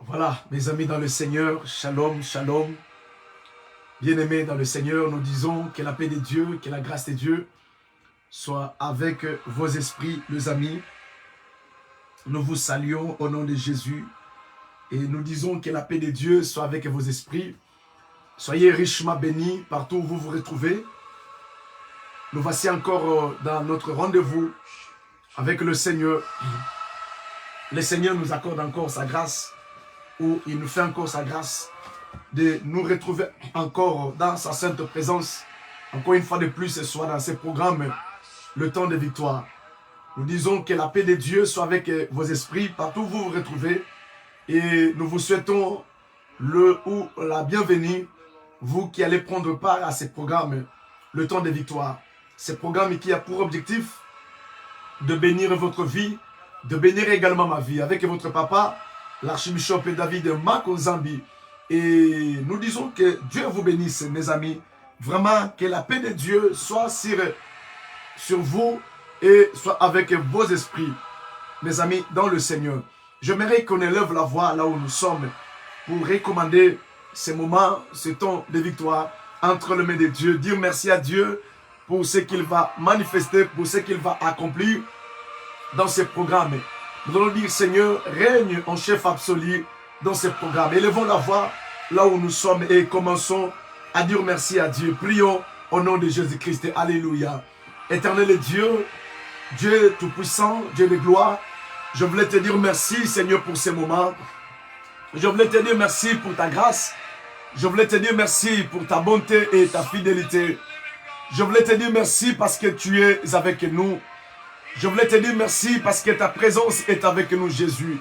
Voilà, mes amis dans le Seigneur, shalom, shalom. Bien-aimés dans le Seigneur, nous disons que la paix de Dieu, que la grâce de Dieu soit avec vos esprits, les amis. Nous vous saluons au nom de Jésus et nous disons que la paix de Dieu soit avec vos esprits. Soyez richement bénis partout où vous vous retrouvez. Nous voici encore dans notre rendez-vous avec le Seigneur. Le Seigneur nous accorde encore sa grâce, où il nous fait encore sa grâce de nous retrouver encore dans sa sainte présence. Encore une fois de plus, ce soir dans ce programme, le temps de victoire. Nous disons que la paix de Dieu soit avec vos esprits, partout où vous vous retrouvez. Et nous vous souhaitons la bienvenue, vous qui allez prendre part à ce programme, le temps de victoire. Ce programme qui a pour objectif de bénir votre vie, de bénir également ma vie, avec votre papa, l'archibishop David Makonzambi. Et nous disons que Dieu vous bénisse, mes amis. Vraiment, que la paix de Dieu soit sur vous et soit avec vos esprits, mes amis, dans le Seigneur. J'aimerais qu'on élève la voix là où nous sommes pour recommander ces moments, ce temps de victoire entre les mains de Dieu. Dire merci à Dieu pour ce qu'il va manifester, pour ce qu'il va accomplir dans ce programme. Nous allons dire, Seigneur, règne en chef absolu dans ce programme. Élevons la voix là où nous sommes et commençons à dire merci à Dieu. Prions au nom de Jésus-Christ. Alléluia. Éternel Dieu, Dieu tout-puissant, Dieu de gloire, je voulais te dire merci, Seigneur, pour ces moments. Je voulais te dire merci pour ta grâce. Je voulais te dire merci pour ta bonté et ta fidélité. Je voulais te dire merci parce que tu es avec nous. Je voulais te dire merci parce que ta présence est avec nous, Jésus.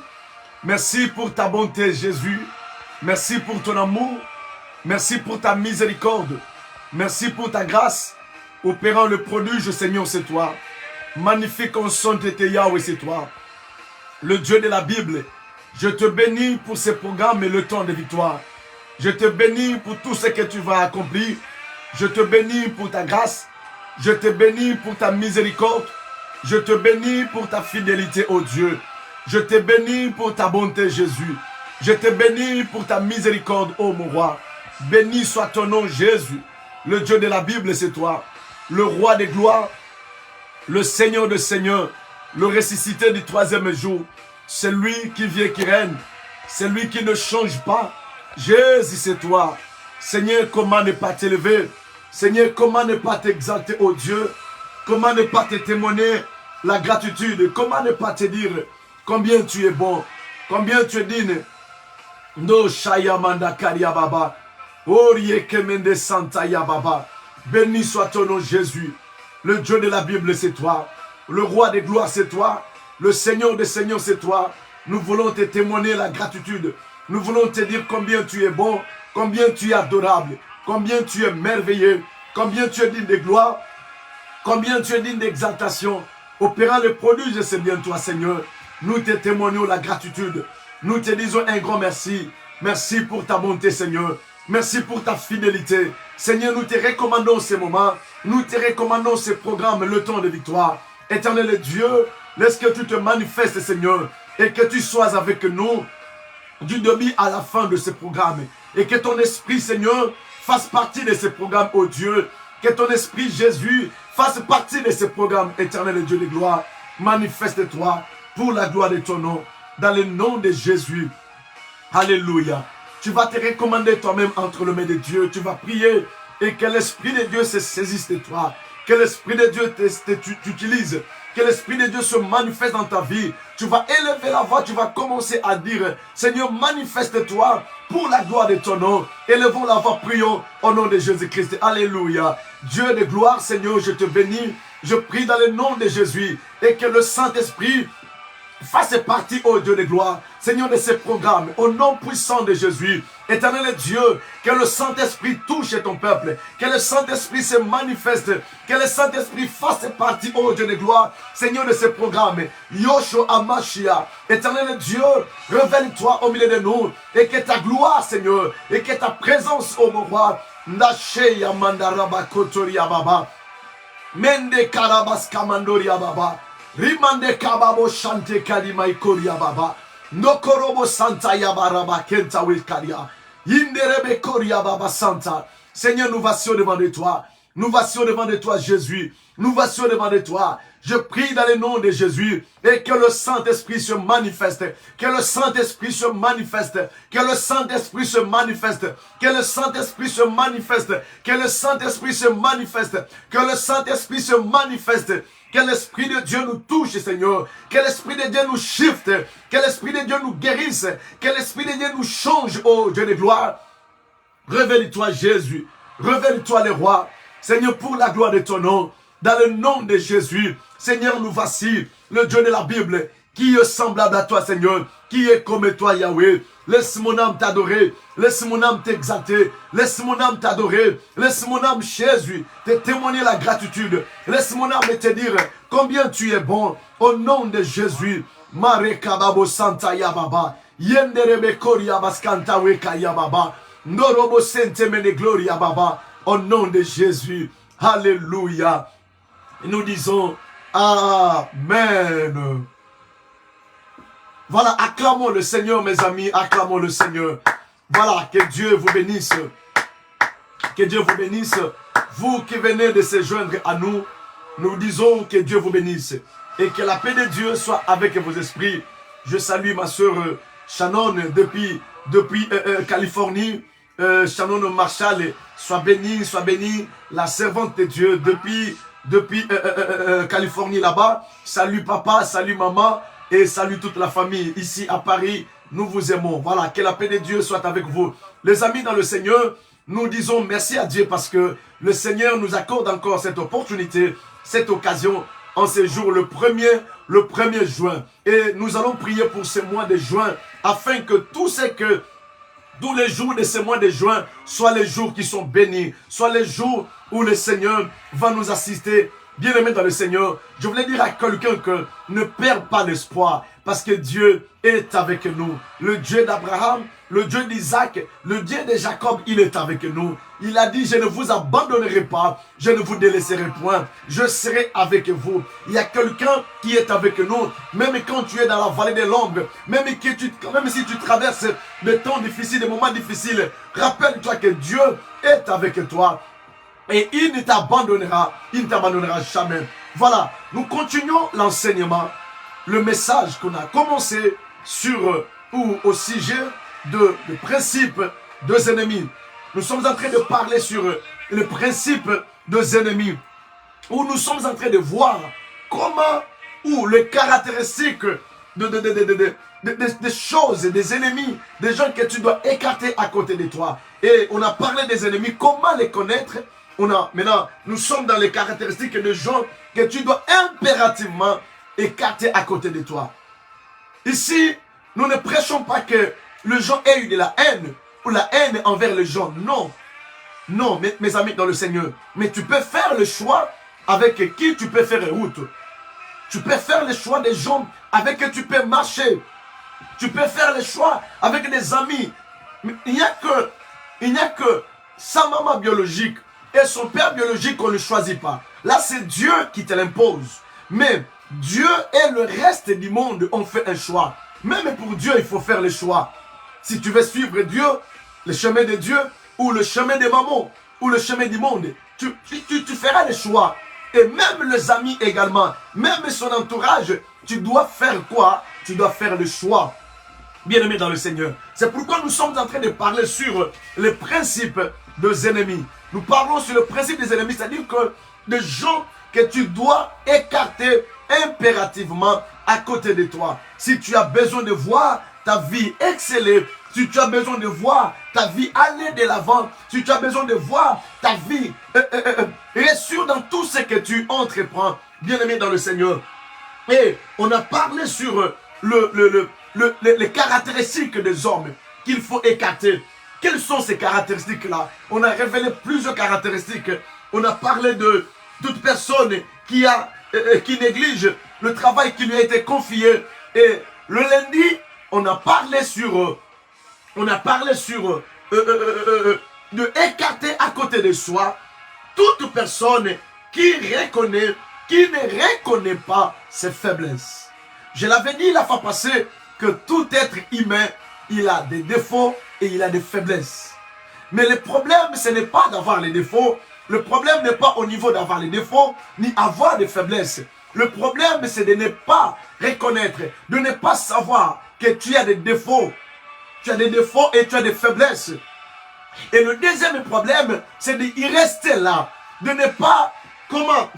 Merci pour ta bonté, Jésus. Merci pour ton amour. Merci pour ta miséricorde. Merci pour ta grâce. Opérant le prodige, Seigneur, c'est toi. Magnifique en son t'étais Yahweh, c'est toi. Le Dieu de la Bible. Je te bénis pour ce programme et le temps de victoire. Je te bénis pour tout ce que tu vas accomplir. Je te bénis pour ta grâce. Je te bénis pour ta miséricorde. Je te bénis pour ta fidélité, ô Dieu. Je te bénis pour ta bonté, Jésus. Je te bénis pour ta miséricorde, ô mon roi. Béni soit ton nom, Jésus. Le Dieu de la Bible, c'est toi. Le roi des gloires, le Seigneur de seigneurs, le ressuscité du troisième jour. C'est lui qui vient, qui règne. C'est lui qui ne change pas. Jésus, c'est toi. Seigneur, comment ne pas t'élever? Seigneur, comment ne pas t'exalter, ô Dieu? Comment ne pas te témoigner la gratitude? Comment ne pas te dire combien tu es bon, combien tu es digne? No Shayamanda Karia Baba, Orie Kemende Santa Yababa. Béni soit ton nom, Jésus. Le Dieu de la Bible, c'est toi. Le roi des gloires, c'est toi. Le Seigneur des seigneurs, c'est toi. Nous voulons te témoigner la gratitude. Nous voulons te dire combien tu es bon, combien tu es adorable, combien tu es merveilleux, combien tu es digne de gloire, combien tu es digne d'exaltation. Opérant le prodige, c'est bien toi, Seigneur. Nous te témoignons la gratitude. Nous te disons un grand merci. Merci pour ta bonté, Seigneur. Merci pour ta fidélité. Seigneur, nous te recommandons ces moments. Nous te recommandons ces programmes, le temps de victoire. Éternel Dieu, laisse que tu te manifestes, Seigneur, et que tu sois avec nous du début à la fin de ce programme. Et que ton esprit, Seigneur, fasse partie de ce programme, ô Dieu. Que ton esprit, Jésus, fasse partie de ce programme, éternel Dieu de gloire. Manifeste-toi pour la gloire de ton nom, dans le nom de Jésus. Alléluia. Tu vas te recommander toi-même entre les mains de Dieu. Tu vas prier et que l'Esprit de Dieu se saisisse de toi. Que l'Esprit de Dieu t'utilise. Que l'Esprit de Dieu se manifeste dans ta vie. Tu vas élever la voix, tu vas commencer à dire, Seigneur, manifeste-toi pour la gloire de ton nom. Élevons la voix, prions au nom de Jésus-Christ. Alléluia. Dieu de gloire, Seigneur, je te bénis. Je prie dans le nom de Jésus et que le Saint-Esprit fasse partie, ô Dieu de gloire, Seigneur, de ce programme, au nom puissant de Jésus. Éternel Dieu, que le Saint-Esprit touche ton peuple, que le Saint-Esprit se manifeste, que le Saint-Esprit fasse partie, ô Dieu de gloire, Seigneur, de ce programme. Yosho Amashia, Éternel Dieu, révèle-toi au milieu de nous, et que ta gloire, Seigneur, et que ta présence, ô mon roi, Nasheya Mandaraba Kotoria Baba, Mende Karabas Kamandoria Baba, Rimande Kababo Shante Kadimai Koria Baba, Nokorobo Santa Yabaraba Kenta Wilkaria. Yinderebe Koria Baba Santa. Seigneur, nous vassions devant de toi. Nous vassions devant de toi, Jésus. Nous vassions devant de toi. Je prie dans le nom de Jésus et que le Saint-Esprit se manifeste. Que le Saint-Esprit se manifeste. Que le Saint-Esprit se manifeste. Que le Saint-Esprit se manifeste. Que le Saint-Esprit se manifeste. Que le Saint-Esprit se manifeste. Que l'Esprit de Dieu nous touche, Seigneur. Que l'Esprit de Dieu nous shift. Que l'Esprit de Dieu nous guérisse. Que l'Esprit de Dieu nous change, oh Dieu de gloire. Révèle-toi, Jésus. Révèle-toi, le roi. Seigneur, pour la gloire de ton nom. Dans le nom de Jésus, Seigneur, nous voici, le Dieu de la Bible, qui est semblable à toi, Seigneur, qui est comme toi, Yahweh. Laisse mon âme t'adorer, laisse mon âme t'exalter, laisse mon âme t'adorer, laisse mon âme, Jésus, te témoigner la gratitude. Laisse mon âme te dire combien tu es bon, au nom de Jésus. Mare kababo santa yababa, yenderebe koria baskanta weka yababa, norobo sente mene gloria baba, au nom de Jésus. Alléluia. Nous disons Amen. Voilà, acclamons le Seigneur, mes amis, acclamons le Seigneur. Voilà, que Dieu vous bénisse. Que Dieu vous bénisse. Vous qui venez de se joindre à nous, nous disons que Dieu vous bénisse. Et que la paix de Dieu soit avec vos esprits. Je salue ma soeur Shannon depuis Californie. Shannon Marshall, sois bénie, la servante de Dieu depuis Californie là-bas. Salut papa, salut maman et salut toute la famille ici à Paris. Nous vous aimons. Voilà, que la paix de Dieu soit avec vous. Les amis dans le Seigneur, nous disons merci à Dieu parce que le Seigneur nous accorde encore cette opportunité, cette occasion en ce jour, le 1er juin. Et nous allons prier pour ce mois de juin afin que tous les jours de ce mois de juin soient les jours qui sont bénis, soient les jours où le Seigneur va nous assister. Bien-aimés dans le Seigneur, je voulais dire à quelqu'un que ne perds pas l'espoir parce que Dieu est avec nous. Le Dieu d'Abraham, le Dieu d'Isaac, le Dieu de Jacob, il est avec nous. Il a dit, je ne vous abandonnerai pas, je ne vous délaisserai point, je serai avec vous. Il y a quelqu'un qui est avec nous, même quand tu es dans la vallée de l'ombre, même si tu traverses des temps difficiles, des moments difficiles, rappelle-toi que Dieu est avec toi. Et il ne t'abandonnera jamais. Voilà, nous continuons l'enseignement, le message qu'on a commencé sur ou au sujet de principe des ennemis. Nous sommes en train de parler sur le principe des ennemis, où nous sommes en train de voir comment ou les caractéristiques des choses, des ennemis, des gens que tu dois écarter à côté de toi. Et on a parlé des ennemis, comment les connaître. Maintenant, nous sommes dans les caractéristiques des gens que tu dois impérativement écarter à côté de toi. Ici, nous ne prêchons pas que les gens aient eu de la haine ou la haine envers les gens. Non. Non, mes amis dans le Seigneur. Mais tu peux faire le choix avec qui tu peux faire route. Tu peux faire le choix des gens avec qui tu peux marcher. Tu peux faire le choix avec des amis. Mais il n'y a que sa maman biologique et son père biologique qu'on ne choisit pas. Là, c'est Dieu qui te l'impose. Mais Dieu et le reste du monde ont fait un choix. Même pour Dieu, il faut faire le choix. Si tu veux suivre Dieu, le chemin de Dieu, ou le chemin des mamans, ou le chemin du monde, tu feras le choix. Et même les amis également, même son entourage, tu dois faire quoi? Tu dois faire le choix. Bien-aimés dans le Seigneur. C'est pourquoi nous sommes en train de parler sur le principe des ennemis. Nous parlons sur le principe des ennemis, c'est-à-dire que des gens que tu dois écarter impérativement à côté de toi. Si tu as besoin de voir ta vie exceller, si tu as besoin de voir ta vie aller de l'avant, si tu as besoin de voir ta vie réussir dans tout ce que tu entreprends, bien-aimé dans le Seigneur. Et on a parlé sur les caractéristiques des hommes qu'il faut écarter. Quelles sont ces caractéristiques-là? On a révélé plusieurs caractéristiques. On a parlé de toute personne qui néglige le travail qui lui a été confié. Et le lundi, on a parlé sur de écarter à côté de soi toute personne qui ne reconnaît pas ses faiblesses. Je l'avais dit la fois passée que tout être humain, il a des défauts et il a des faiblesses. Mais le problème, ce n'est pas d'avoir les défauts. Le problème n'est pas au niveau d'avoir les défauts, ni avoir des faiblesses. Le problème, c'est de ne pas reconnaître, de ne pas savoir que tu as des défauts. Tu as des défauts et tu as des faiblesses. Et le deuxième problème, c'est d'y rester là. De ne pas,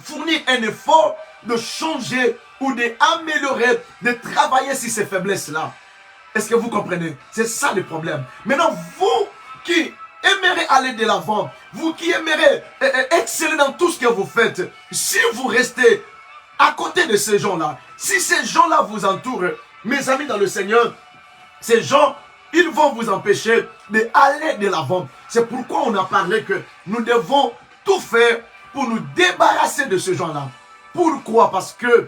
fournir un effort de changer ou d'améliorer, de travailler sur ces faiblesses-là. Est-ce que vous comprenez? C'est ça le problème. Maintenant, vous qui aimerez aller de l'avant, vous qui aimerez exceller dans tout ce que vous faites, si vous restez à côté de ces gens-là, si ces gens-là vous entourent, mes amis dans le Seigneur, ces gens, ils vont vous empêcher d'aller de l'avant. C'est pourquoi on a parlé que nous devons tout faire pour nous débarrasser de ces gens-là. Pourquoi? Parce que la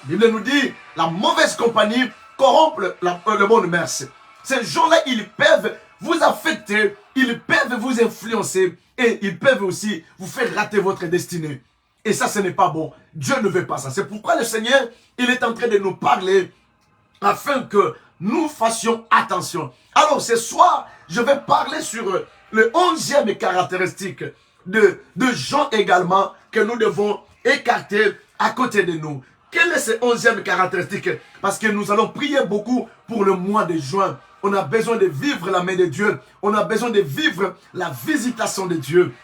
Bible nous dit, la mauvaise compagnie corrompt le bon mœurs. Ces gens-là, ils peuvent vous affecter, ils peuvent vous influencer et ils peuvent aussi vous faire rater votre destinée. Et ça, ce n'est pas bon. Dieu ne veut pas ça. C'est pourquoi le Seigneur, il est en train de nous parler afin que nous fassions attention. Alors, ce soir, je vais parler sur le 11e caractéristique de gens également que nous devons écarter à côté de nous. Quelle est cette 11e caractéristique? Parce que nous allons prier beaucoup pour le mois de juin. On a besoin de vivre la main de Dieu. On a besoin de vivre la visitation de Dieu.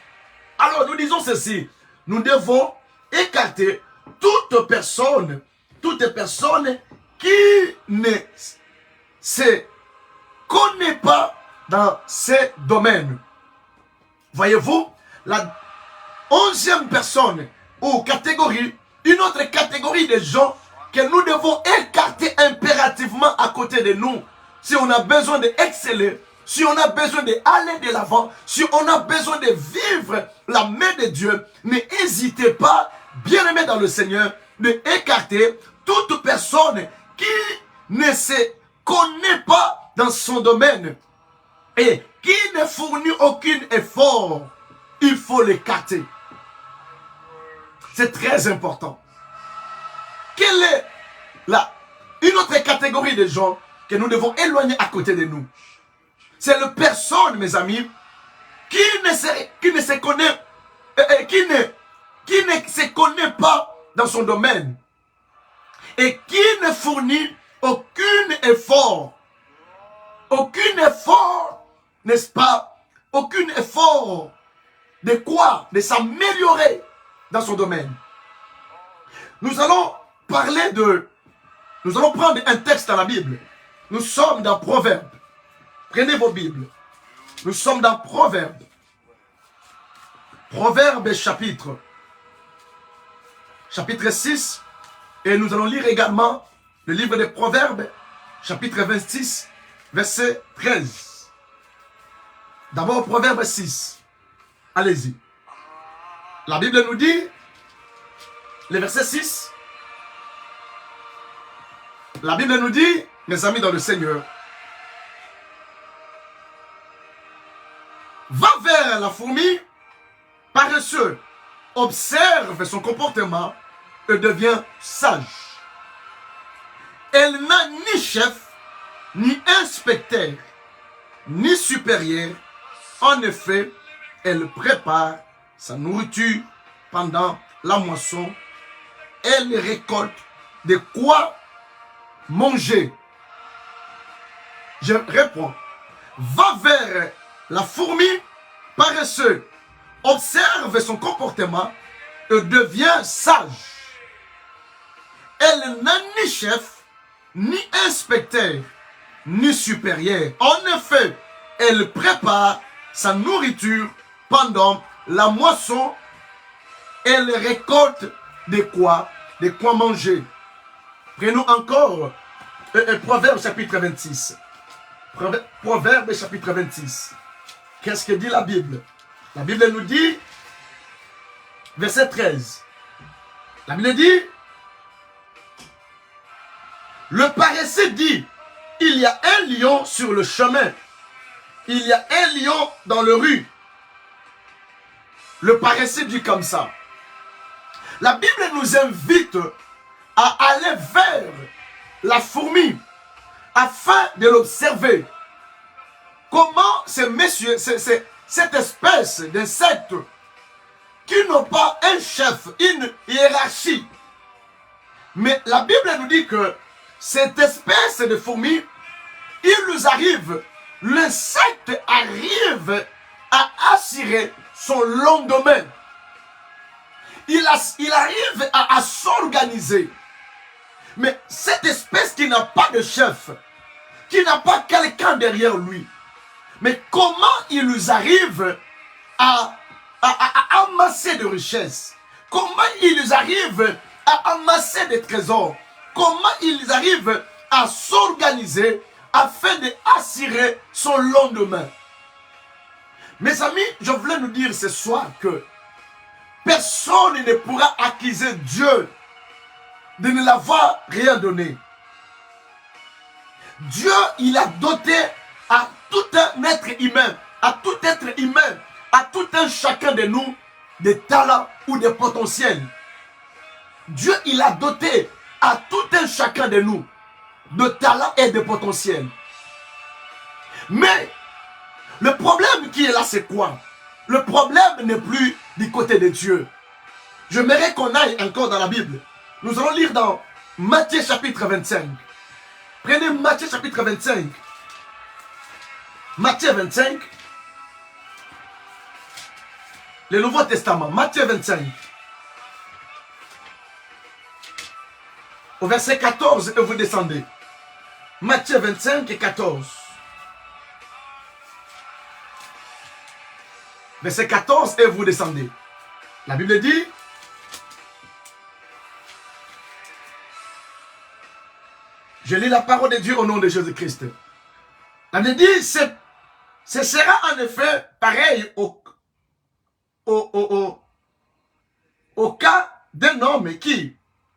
Alors, nous disons ceci. Nous devons écarter toute personne qui ne se connaît pas dans ces domaines. Voyez-vous, la 11e personne ou catégorie, une autre catégorie de gens que nous devons écarter impérativement à côté de nous. Si on a besoin d'exceller, si on a besoin d'aller de l'avant, si on a besoin de vivre la main de Dieu, n'hésitez pas, bien-aimés dans le Seigneur, d'écarter toute personne qui ne se connaît pas dans son domaine et qui ne fournit aucun effort. Il faut l'écarter. C'est très important. Quelle est une autre catégorie de gens que nous devons éloigner à côté de nous? C'est la personne, mes amis, qui ne se connaît pas dans son domaine et qui ne fournit aucun effort. Aucun effort, n'est-ce pas? Aucun effort de quoi? De s'améliorer dans son domaine. Nous allons prendre un texte dans la Bible. Nous sommes dans Proverbes. Prenez vos Bibles. Nous sommes dans Proverbes. Proverbes chapitre 6. Et nous allons lire également le livre des Proverbes, chapitre 26, verset 13. D'abord, Proverbe 6. Allez-y. La Bible nous dit, le verset 6, la Bible nous dit, mes amis dans le Seigneur, va vers la fourmi paresseux, observe son comportement et devient sage. Elle n'a ni chef, ni inspecteur, ni supérieur. En effet, elle prépare sa nourriture pendant la moisson. Elle récolte de quoi manger. Je réponds. Va vers la fourmi paresseux, observe son comportement et devient sage. Elle n'a ni chef, ni inspecteur, ni supérieur. En effet, elle prépare sa nourriture pendant la moisson. Elle récolte de quoi manger. Prenons encore Proverbe chapitre 26. Proverbe chapitre 26. Qu'est-ce que dit la Bible? La Bible nous dit, verset 13. La Bible dit, le paresseux dit, il y a un lion sur le chemin. Il y a un lion dans le rue. Le paresseux dit comme ça. La Bible nous invite à aller vers la fourmi, afin de l'observer. Comment ces messieurs, cette espèce d'insectes qui n'ont pas un chef, une hiérarchie. Mais la Bible nous dit que cette espèce de fourmis, il nous arrive, l'insecte arrive à assurer son lendemain. Il arrive à s'organiser. Mais cette espèce qui n'a pas de chef, qui n'a pas quelqu'un derrière lui, mais comment il nous arrive à amasser de richesses? Comment il nous arrive à amasser des trésors? Comment il nous arrive à s'organiser afin d'assurer son lendemain? Mes amis, je voulais nous dire ce soir que personne ne pourra accuser Dieu de ne l'avoir rien donné. Dieu, il a doté à tout un être humain, à tout être humain, à tout un chacun de nous, des talents ou des potentiels. Dieu, il a doté à tout un chacun de nous de talents et de potentiels. Mais le problème qui est là, c'est quoi? Le problème n'est plus du côté de Dieu. J'aimerais qu'on aille encore dans la Bible. Nous allons lire dans Matthieu chapitre 25. Prenez Matthieu chapitre 25. Matthieu 25. Le Nouveau Testament. Matthieu 25. Au verset 14, et vous descendez. Matthieu 25 et 14. Verset 14, et vous descendez. La Bible dit, je lis la parole de Dieu au nom de Jésus-Christ. La Bible dit, ce sera en effet pareil au cas d'un homme qui,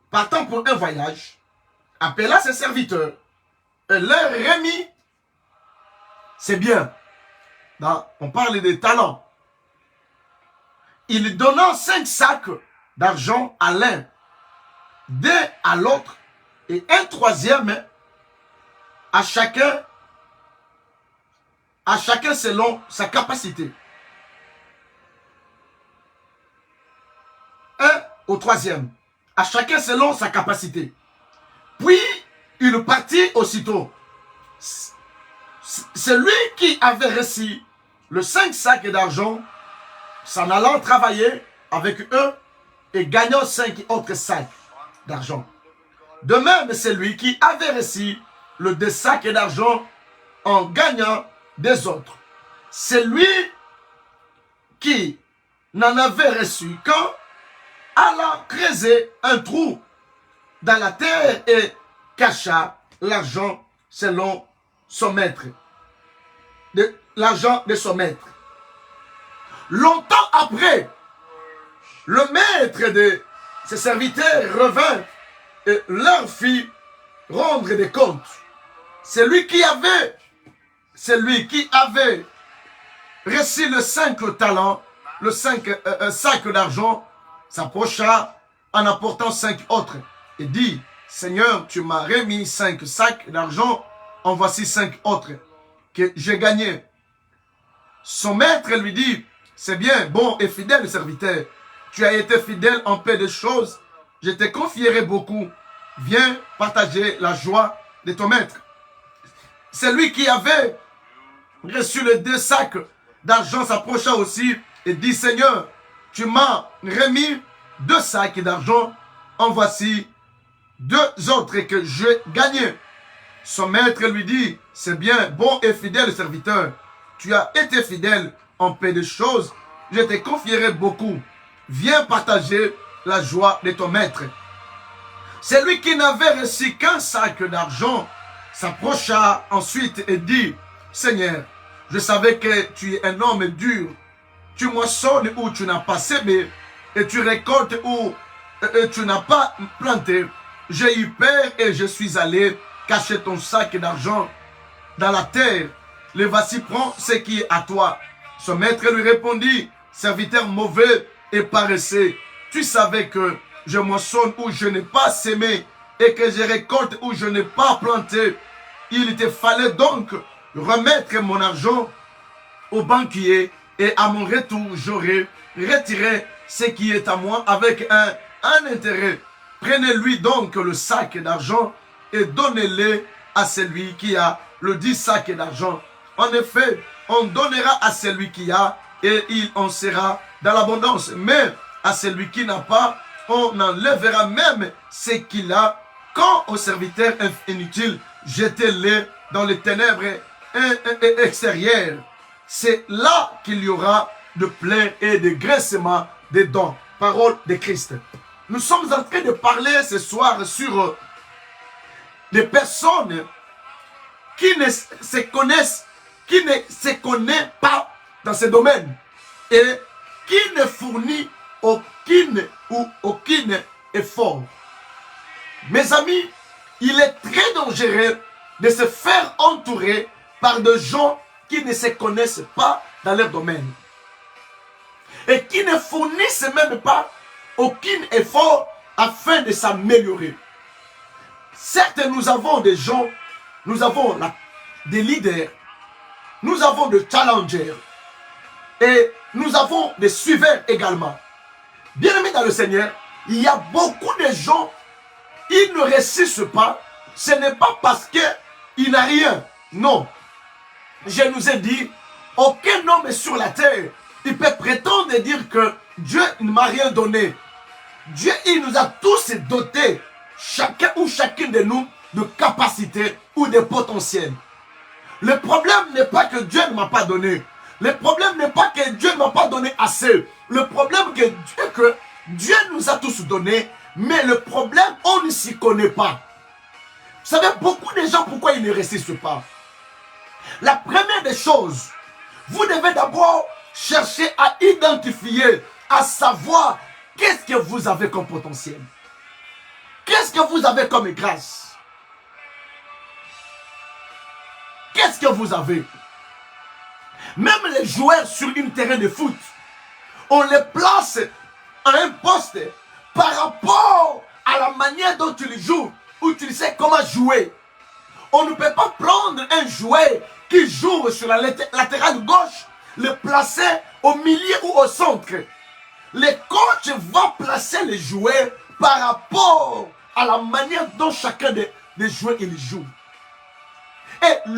partant pour un voyage, appela ses serviteurs et leur remit, c'est bien, on parle des talents, il donna 5 sacs d'argent à l'un, 2 à l'autre, et un troisième à chacun selon sa capacité. Un au troisième, à chacun selon sa capacité. Puis, il partit aussitôt. Celui qui avait reçu le 5 sacs d'argent, s'en allant travailler avec eux et gagnant 5 autres sacs d'argent. De même, celui qui avait reçu le 2 sacs d'argent en gagnant des autres. Celui qui n'en avait reçu qu'un, alla creuser un trou dans la terre et cacha l'argent selon son maître. L'argent de son maître. Longtemps après, le maître de ses serviteurs revint et leur fit rendre des comptes. Celui qui avait reçu le 5 talents, le 5 sacs d'argent, s'approcha en apportant 5 autres et dit, Seigneur, tu m'as remis 5 sacs d'argent, en voici 5 autres que j'ai gagnés. Son maître lui dit, c'est bien, bon et fidèle serviteur, tu as été fidèle en peu de choses, je te confierai beaucoup, viens partager la joie de ton maître. Celui qui avait reçu les 2 sacs d'argent s'approcha aussi et dit, Seigneur, tu m'as remis 2 sacs d'argent, en voici 2 autres que j'ai gagnés. Son maître lui dit, c'est bien, bon et fidèle serviteur, tu as été fidèle en peu de choses, je te confierai beaucoup, viens partager la joie de ton maître. Celui qui n'avait reçu qu'un sac d'argent s'approcha ensuite et dit, Seigneur, je savais que tu es un homme dur, tu moissonnes où tu n'as pas semé, et tu récoltes où tu n'as pas planté. J'ai eu peur et je suis allé cacher ton sac d'argent dans la terre. Le voici, prends ce qui est à toi. Son maître lui répondit, serviteur mauvais et paresseux, tu savais que je moissonne où je n'ai pas semé et que je récolte où je n'ai pas planté. il te fallait donc remettre mon argent au banquier et à mon retour, j'aurai retiré ce qui est à moi avec un intérêt. Prenez-lui donc le sac d'argent et donnez-le à celui qui a le 10 sacs d'argent. En effet, on donnera à celui qui a et il en sera dans l'abondance. Mais à celui qui n'a pas, on enlèvera même ce qu'il a. Quand au serviteur inutile, jetez-le dans les ténèbres extérieures. C'est là qu'il y aura de plaies et de graissements des dents. Parole de Christ. Nous sommes en train de parler ce soir sur des personnes qui ne se connaissent, qui ne se connaissent pas dans ce domaine et qui ne fournit aucun effort. Mes amis, il est très dangereux de se faire entourer par des gens qui ne se connaissent pas dans leur domaine et qui ne fournissent même pas aucun effort afin de s'améliorer. Certes, nous avons des gens, nous avons des leaders, nous avons des challengers et nous avons des suiveurs également. Bien-aimés dans le Seigneur, il y a beaucoup de gens, ils ne réussissent pas. Ce n'est pas parce qu'il n'a rien. Non. Je nous ai dit, aucun homme sur la terre, il peut prétendre dire que Dieu ne m'a rien donné. Dieu, il nous a tous dotés, chacun ou chacune de nous, de capacités ou de potentiel. Le problème n'est pas que Dieu ne m'a pas donné. Le problème n'est pas que Dieu ne m'a pas donné assez. Le problème est que Dieu nous a tous donné, mais le problème, on ne s'y connaît pas. Vous savez, beaucoup de gens, pourquoi ils ne réussissent pas? La première des choses, vous devez d'abord chercher à identifier, à savoir qu'est-ce que vous avez comme potentiel. Qu'est-ce que vous avez comme grâce? Qu'est-ce que vous avez? Même les joueurs sur une terrain de foot, on les place à un poste par rapport à la manière dont tu les joues, ou tu sais comment jouer. On ne peut pas prendre un joueur qui joue sur la latérale gauche, le placer au milieu ou au centre. Le coach va placer les joueurs par rapport à la manière dont chacun des joueurs il joue. Et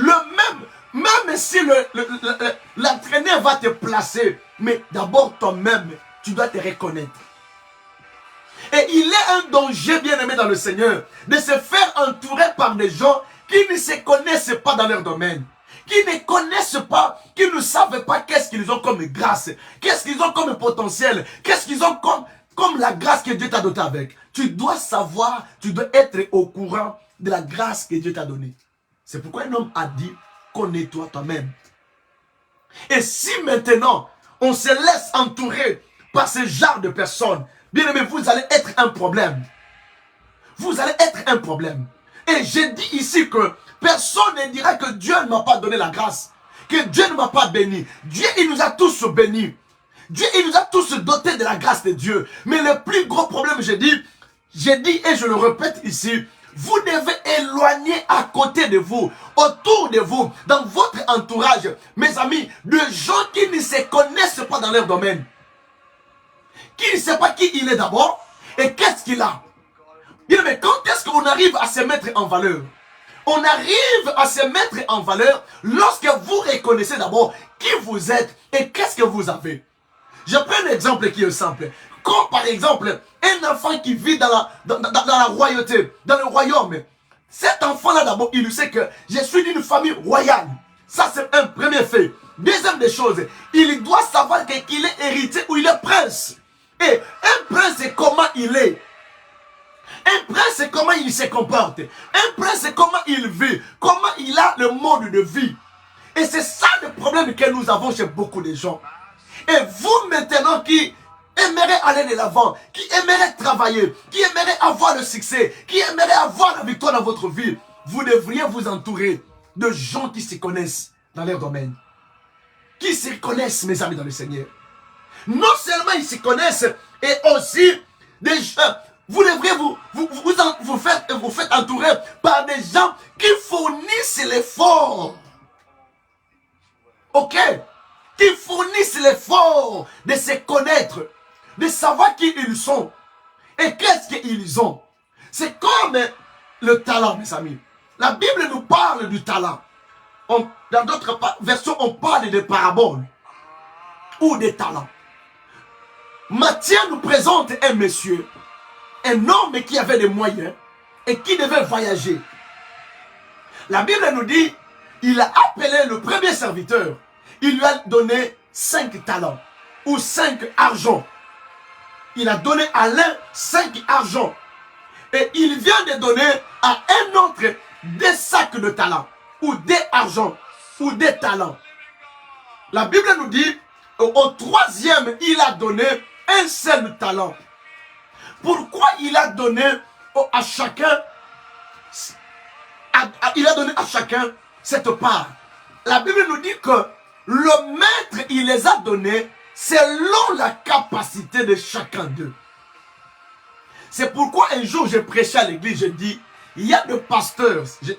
même si l'entraîneur va te placer, mais d'abord toi-même, tu dois te reconnaître. Et il est un danger, bien-aimé dans le Seigneur, de se faire entourer par des gens qui ne se connaissent pas dans leur domaine, qui ne connaissent pas, qui ne savent pas qu'est-ce qu'ils ont comme grâce, qu'est-ce qu'ils ont comme potentiel, qu'est-ce qu'ils ont comme la grâce que Dieu t'a dotée avec. Tu dois savoir, tu dois être au courant de la grâce que Dieu t'a donnée. C'est pourquoi un homme a dit, connais-toi toi-même. Et si maintenant, on se laisse entourer par ce genre de personnes, bien aimé, vous allez être un problème. Vous allez être un problème. Et j'ai dit ici que personne ne dira que Dieu ne m'a pas donné la grâce, que Dieu ne m'a pas béni. Dieu, il nous a tous bénis. Dieu, il nous a tous dotés de la grâce de Dieu. Mais le plus gros problème, j'ai dit et je le répète ici, vous devez éloigner à côté de vous, autour de vous, dans votre entourage, mes amis, de gens qui ne se connaissent pas dans leur domaine. Qui ne sait pas qui il est d'abord et qu'est-ce qu'il a. Bien, mais quand est-ce qu'on arrive à se mettre en valeur? On arrive à se mettre en valeur lorsque vous reconnaissez d'abord qui vous êtes et qu'est-ce que vous avez. Je prends un exemple qui est simple. Comme par exemple, un enfant qui vit dans la royauté, dans le royaume. Cet enfant-là d'abord, il sait que je suis d'une famille royale. Ça, c'est un premier fait. Deuxième des choses, il doit savoir qu'il est héritier ou il est prince. Et un prince, c'est comment il est. Un prince, c'est comment il se comporte. Un prince, c'est comment il vit. Comment il a le mode de vie. Et c'est ça le problème que nous avons chez beaucoup de gens. Et vous maintenant qui aimeriez aller de l'avant, qui aimeriez travailler, qui aimeriez avoir le succès, qui aimeriez avoir la victoire dans votre vie, vous devriez vous entourer de gens qui se connaissent dans leur domaine. Qui se connaissent, mes amis, dans le Seigneur. Non seulement ils se connaissent, et aussi des gens, vous devrez vous faites entourer par des gens qui fournissent l'effort. Ok? Qui fournissent l'effort de se connaître, de savoir qui ils sont et qu'est-ce qu'ils ont. C'est comme le talent, mes amis. La Bible nous parle du talent. Dans d'autres versions, on parle des paraboles ou des talents. Matthieu nous présente un monsieur, un homme qui avait des moyens et qui devait voyager. La Bible nous dit, il a appelé le premier serviteur. Il lui a donné 5 talents ou 5 argents. Il a donné à l'un 5 argents. Et il vient de donner à un autre des sacs de talents ou des argents ou des talents. La Bible nous dit, au troisième, il a donné un seul talent. Pourquoi il a donné à chacun, cette part? La Bible nous dit que le maître, il les a donnés selon la capacité de chacun d'eux. C'est pourquoi un jour j'ai prêché à l'église, je dis, il y a des pasteurs, je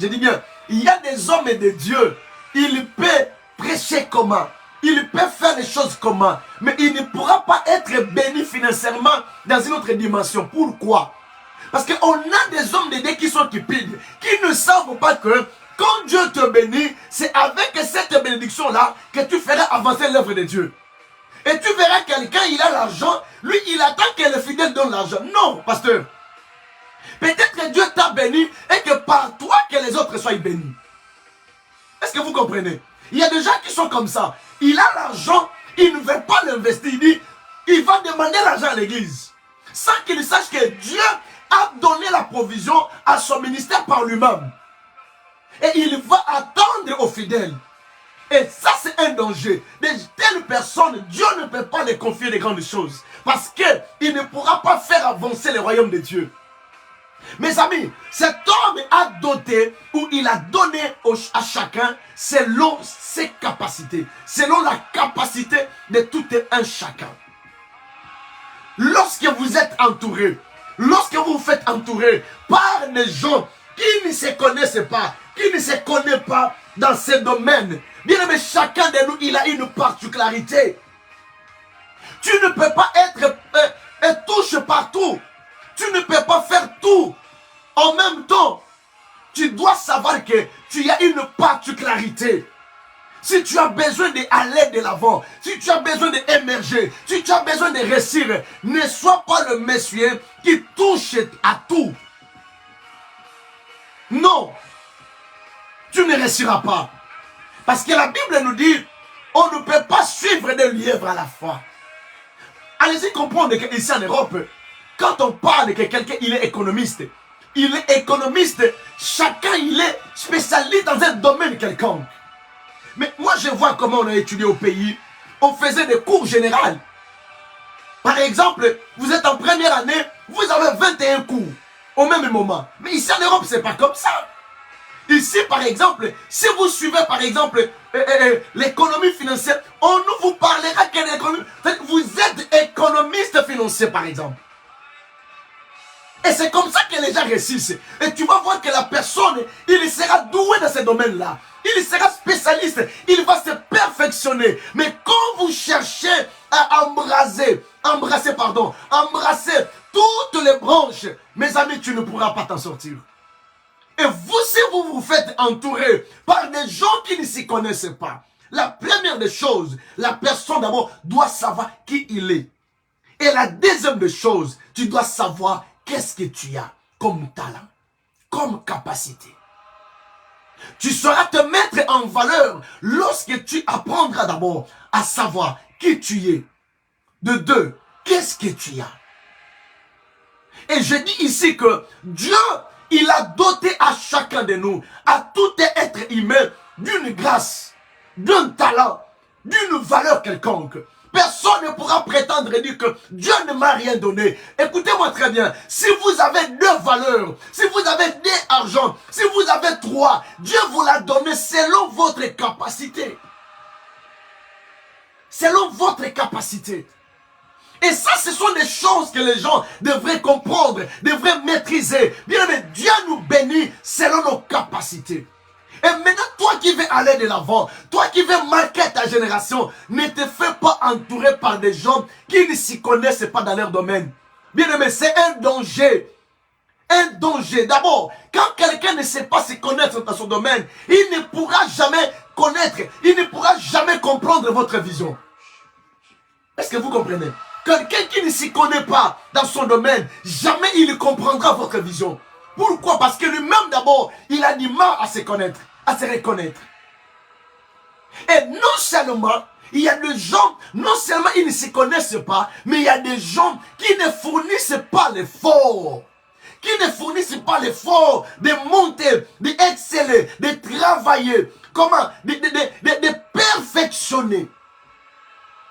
dis bien, il y a des hommes et des dieux, ils peuvent prêcher comment, ils peuvent faire les choses comment, mais il ne pourra pas être béni financièrement dans une autre dimension. Pourquoi? Parce qu'on a des hommes de Dieu qui sont cupides, qui ne savent pas que quand Dieu te bénit, c'est avec cette bénédiction-là que tu feras avancer l'œuvre de Dieu. Et tu verras quelqu'un, il a l'argent, lui, il attend que le fidèle donne l'argent. Non, pasteur. Peut-être que Dieu t'a béni et que par toi, que les autres soient bénis. Est-ce que vous comprenez? Il y a des gens qui sont comme ça. Il a l'argent, il ne veut pas l'investir. Il dit, il va demander l'argent à l'église. Sans qu'il sache que Dieu a donné la provision à son ministère par lui-même. Et il va attendre aux fidèles. Et ça, c'est un danger. De telles personnes, Dieu ne peut pas les confier des grandes choses. Parce qu'il ne pourra pas faire avancer le royaume de Dieu. Mes amis, cet homme a doté, ou il a donné à chacun selon ses capacités. Selon la capacité de tout un chacun. Lorsque vous êtes entouré, lorsque vous vous faites entourer par des gens qui ne se connaissent pas, qui ne se connaissent pas dans ces domaines, bien aimé, chacun de nous, il a une particularité. Tu ne peux pas être touche partout. Tu ne peux pas faire tout en même temps. Tu dois savoir que tu as une particularité. Si tu as besoin d'aller de l'avant, si tu as besoin d'émerger, si tu as besoin de réussir, ne sois pas le monsieur qui touche à tout. Non, tu ne réussiras pas. Parce que la Bible nous dit, on ne peut pas suivre des lièvres à la fois. Allez-y comprendre qu'ici en Europe, quand on parle que quelqu'un il est économiste, chacun il est spécialiste dans un domaine quelconque. Mais moi je vois comment on a étudié au pays, on faisait des cours généraux. Par exemple, vous êtes en première année, vous avez 21 cours au même moment. Mais ici en Europe, c'est pas comme ça. Ici, par exemple, si vous suivez, par exemple, l'économie financière, on ne vous parlera que d'économie. Vous êtes économiste financier, par exemple. Et c'est comme ça que les gens réussissent. Et tu vas voir que la personne, il sera doué dans ce domaine-là. Il sera spécialiste. Il va se perfectionner. Mais quand vous cherchez à embrasser toutes les branches, mes amis, tu ne pourras pas t'en sortir. Et vous, si vous vous faites entourer par des gens qui ne s'y connaissent pas, la première des choses, la personne d'abord doit savoir qui il est. Et la deuxième des choses, tu dois savoir qu'est-ce que tu as comme talent, comme capacité. Tu sauras te mettre en valeur lorsque tu apprendras d'abord à savoir qui tu es. De deux, qu'est-ce que tu as. Et je dis ici que Dieu, il a doté à chacun de nous, à tout être humain, d'une grâce, d'un talent, d'une valeur quelconque. Personne ne pourra prétendre et dire que Dieu ne m'a rien donné. Écoutez-moi très bien. Si vous avez 2 valeurs, si vous avez 2 argent, si vous avez 3, Dieu vous l'a donné selon votre capacité. Selon votre capacité. Et ça, ce sont des choses que les gens devraient comprendre, devraient maîtriser. Bien aimé, Dieu nous bénit selon nos capacités. Et maintenant, toi qui veux aller de l'avant, toi qui veux marquer ta génération, ne te fais pas entourer par des gens qui ne s'y connaissent pas dans leur domaine. Bien aimé, c'est un danger. Un danger. D'abord, quand quelqu'un ne sait pas se connaître dans son domaine, il ne pourra jamais connaître, il ne pourra jamais comprendre votre vision. Est-ce que vous comprenez? Quelqu'un qui ne s'y connaît pas dans son domaine, jamais il ne comprendra votre vision. Pourquoi? Parce que lui-même d'abord, il a du mal à se connaître, à se reconnaître. Et non seulement, il y a des gens, non seulement ils ne se connaissent pas, mais il y a des gens qui ne fournissent pas l'effort. Qui ne fournissent pas l'effort de monter, d'exceller, de travailler. Comment? De perfectionner.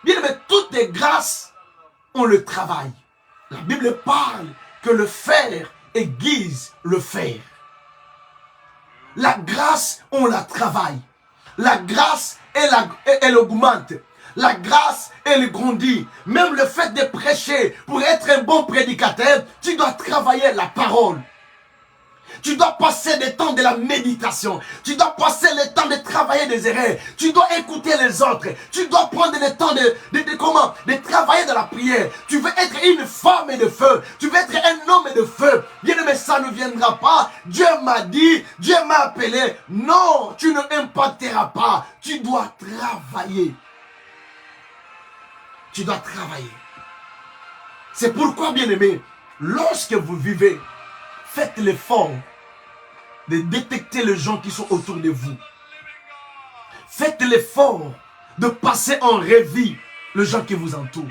Bien, mais toutes les grâces ont le travail. La Bible parle que le faire aiguise le faire. La grâce, on la travaille. La grâce, elle augmente. La grâce, elle grandit. Même le fait de prêcher, pour être un bon prédicateur, tu dois travailler la parole. Tu dois passer le temps de la méditation. Tu dois passer le temps de travailler des erreurs. Tu dois écouter les autres. Tu dois prendre le temps de travailler dans la prière. Tu veux être une femme de feu. Tu veux être un homme de feu. Bien aimé, ça ne viendra pas. Dieu m'a dit, Dieu m'a appelé. Non, tu ne impacteras pas. Tu dois travailler. Tu dois travailler. C'est pourquoi, bien aimé, lorsque vous vivez, faites l'effort de détecter les gens qui sont autour de vous. Faites l'effort de passer en revue les gens qui vous entourent.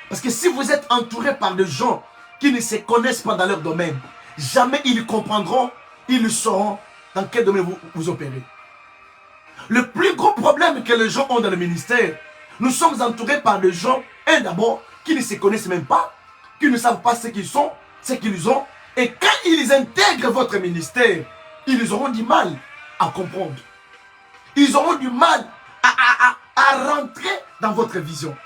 Parce que si vous êtes entouré par des gens qui ne se connaissent pas dans leur domaine, jamais ils comprendront, ils sauront dans quel domaine vous opérez. Le plus gros problème que les gens ont dans le ministère, nous sommes entourés par des gens, d'abord, qui ne se connaissent même pas, qui ne savent pas ce qu'ils sont, ce qu'ils ont. Et quand ils intègrent votre ministère, ils auront du mal à comprendre. Ils auront du mal à rentrer dans votre vision.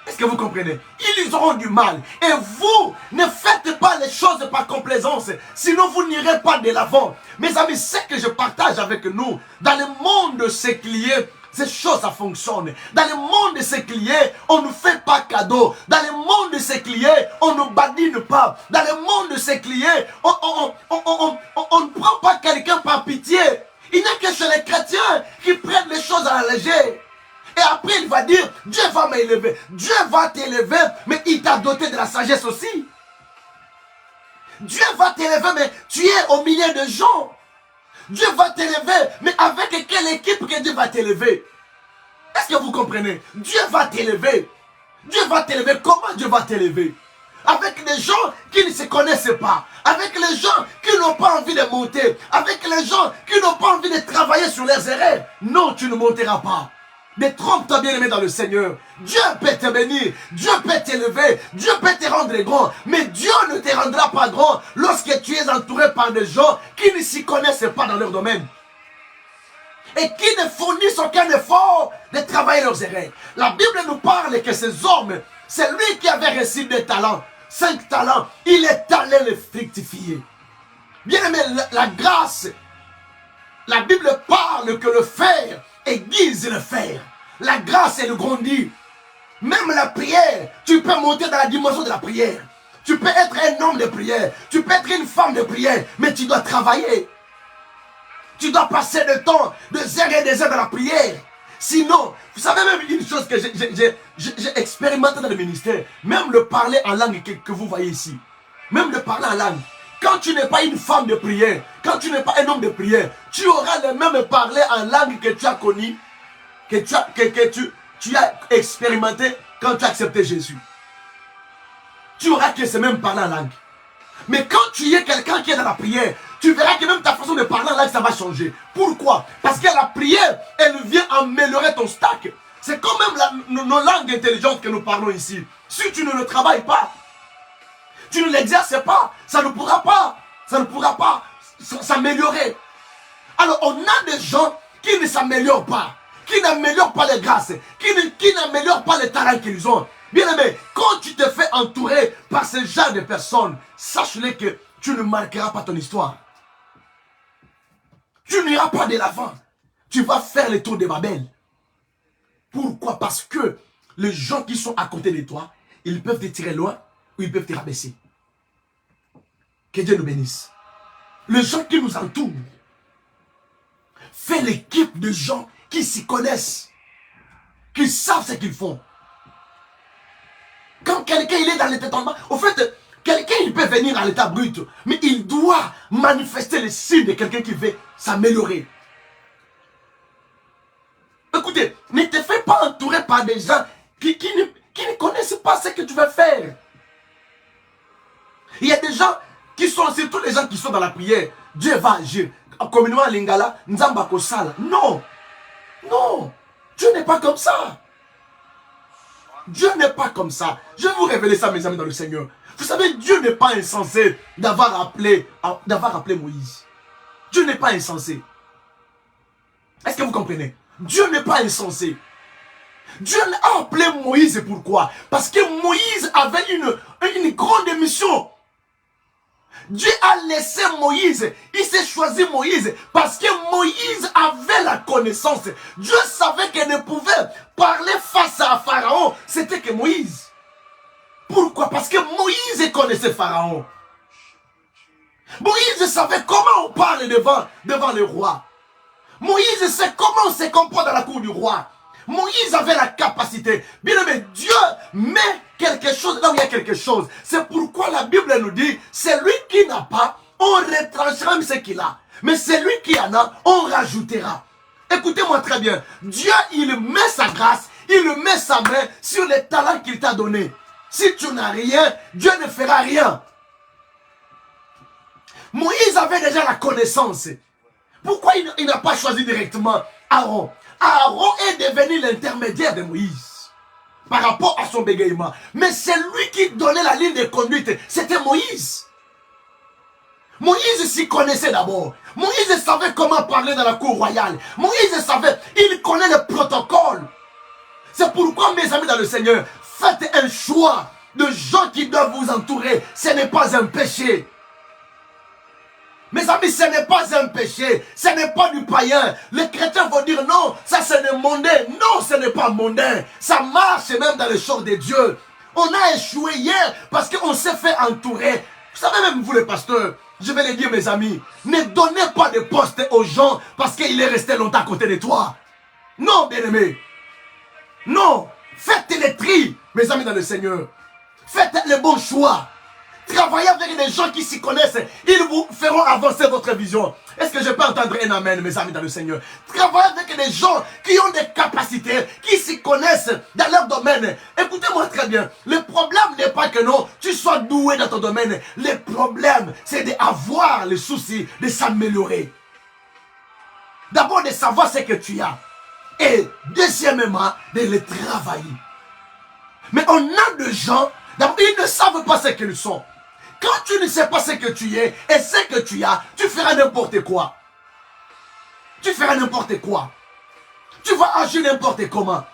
Est-ce que vous comprenez? Ils auront du mal. Et vous, ne faites pas les choses par complaisance. Sinon, vous n'irez pas de l'avant. Mes amis, ce que je partage avec nous, dans le monde séculier, ces choses, ça fonctionne. Dans le monde séculier, on ne fait pas cadeau. Dans le monde séculier, on ne badine pas. Dans le monde séculier, on ne prend pas quelqu'un par pitié. Il n'y a que chez les chrétiens qui prennent les choses à la légère. Et après, il va dire, Dieu va m'élever. Dieu va t'élever, mais il t'a doté de la sagesse aussi. Dieu va t'élever, mais tu es au milieu de gens. Dieu va t'élever, mais avec quelle équipe que Dieu va t'élever? Est-ce que vous comprenez? Dieu va t'élever. Dieu va t'élever. Comment Dieu va t'élever? Avec des gens qui ne se connaissent pas. Avec les gens qui n'ont pas envie de monter. Avec les gens qui n'ont pas envie de travailler sur leurs erreurs. Non, tu ne monteras pas. Ne trompe-toi, bien aimé dans le Seigneur. Dieu peut te bénir, Dieu peut t'élever, Dieu peut te rendre grand. Mais Dieu ne te rendra pas grand lorsque tu es entouré par des gens qui ne s'y connaissent pas dans leur domaine. Et qui ne fournissent aucun effort de travailler leurs erreurs. La Bible nous parle que ces hommes, c'est lui qui avait reçu des talents. 5 talents, il est allé les fructifier. Bien aimé, la grâce, la Bible parle que le fer aiguise le fer. La grâce, elle grandit. Même la prière, tu peux monter dans la dimension de la prière. Tu peux être un homme de prière. Tu peux être une femme de prière. Mais tu dois travailler. Tu dois passer le temps, des heures et des heures dans la prière. Sinon, vous savez même une chose que j'ai expérimenté dans le ministère. Même le parler en langue que vous voyez ici. Même le parler en langue. Quand tu n'es pas une femme de prière, quand tu n'es pas un homme de prière, tu auras le même parler en langue que tu as connu, que tu as expérimenté quand tu as accepté Jésus. Tu auras que ce même parler en langue. Mais quand tu es quelqu'un qui est dans la prière, tu verras que même ta façon de parler en langue, ça va changer. Pourquoi? Parce que la prière, elle vient améliorer ton stack. C'est quand même nos langues intelligentes que nous parlons ici. Si tu ne le travailles pas, tu ne l'exerces pas, ça ne pourra pas s'améliorer. Alors on a des gens qui ne s'améliorent pas, qui n'améliorent pas les grâces, qui n'améliorent pas les talents qu'ils ont. Bien aimé, quand tu te fais entourer par ce genre de personnes, sache-le que tu ne marqueras pas ton histoire. Tu n'iras pas de l'avant. Tu vas faire le tour de Babel. Pourquoi? Parce que les gens qui sont à côté de toi, ils peuvent te tirer loin ou ils peuvent te rabaisser. Que Dieu nous bénisse. Les gens qui nous entourent, fais l'équipe de gens qui s'y connaissent, qui savent ce qu'ils font. Quand quelqu'un il est dans l'état tombant, au fait, quelqu'un il peut venir à l'état brut, mais il doit manifester les signes de quelqu'un qui veut s'améliorer. Écoutez, ne te fais pas entourer par des gens qui ne connaissent pas ce que tu veux faire. Il y a des gens qui sont, surtout les gens qui sont dans la prière, Dieu va agir. Communément à Lingala, Nzamba Kosala. Non, non, Dieu n'est pas comme ça. Dieu n'est pas comme ça. Je vais vous révéler ça, mes amis, dans le Seigneur. Vous savez, Dieu n'est pas insensé d'avoir appelé Moïse. Dieu n'est pas insensé. Est-ce que vous comprenez? Dieu n'est pas insensé. Dieu a appelé Moïse, pourquoi? Parce que Moïse avait une grande mission. Dieu a laissé Moïse, il s'est choisi Moïse parce que Moïse avait la connaissance. Dieu savait qu'il ne pouvait parler face à Pharaon, c'était que Moïse. Pourquoi? Parce que Moïse connaissait Pharaon. Moïse savait comment on parle devant le roi. Moïse sait comment on se comporte dans la cour du roi. Moïse avait la capacité. Bien aimé, Dieu met quelque chose là où il y a quelque chose. C'est pourquoi la Bible nous dit, c'est lui qui n'a pas, on retranchera même ce qu'il a. Mais c'est lui qui en a, on rajoutera. Écoutez-moi très bien. Dieu, il met sa grâce, il met sa main sur les talents qu'il t'a donnés. Si tu n'as rien, Dieu ne fera rien. Moïse avait déjà la connaissance. Pourquoi il n'a pas choisi directement Aaron? Aaron est devenu l'intermédiaire de Moïse par rapport à son bégaiement. Mais c'est lui qui donnait la ligne de conduite. C'était Moïse. Moïse s'y connaissait d'abord. Moïse savait comment parler dans la cour royale. Moïse savait, il connaît le protocole. C'est pourquoi, mes amis dans le Seigneur, faites un choix de gens qui doivent vous entourer. Ce n'est pas un péché. Mes amis, ce n'est pas un péché, ce n'est pas du païen. Les chrétiens vont dire non, ça c'est mondain. Non, ce n'est pas mondain. Ça marche même dans les choses de Dieu. On a échoué hier parce qu'on s'est fait entourer. Vous savez même vous les pasteurs, je vais les dire mes amis, ne donnez pas de poste aux gens parce qu'il est resté longtemps à côté de toi. Non, bien-aimé. Non, faites les tri, mes amis dans le Seigneur. Faites les bons choix. Travaillez avec des gens qui s'y connaissent. Ils vous feront avancer votre vision. Est-ce que je peux entendre un amen, mes amis dans le Seigneur? Travaillez avec des gens qui ont des capacités, qui s'y connaissent dans leur domaine. Écoutez-moi très bien. Le problème n'est pas que non, tu sois doué dans ton domaine. Le problème, c'est d'avoir le souci de s'améliorer. D'abord, de savoir ce que tu as. Et deuxièmement, de le travailler. Mais on a des gens, d'abord, ils ne savent pas ce qu'ils sont. Quand tu ne sais pas ce que tu es et ce que tu as, tu feras n'importe quoi. Tu feras n'importe quoi. Tu vas agir n'importe comment.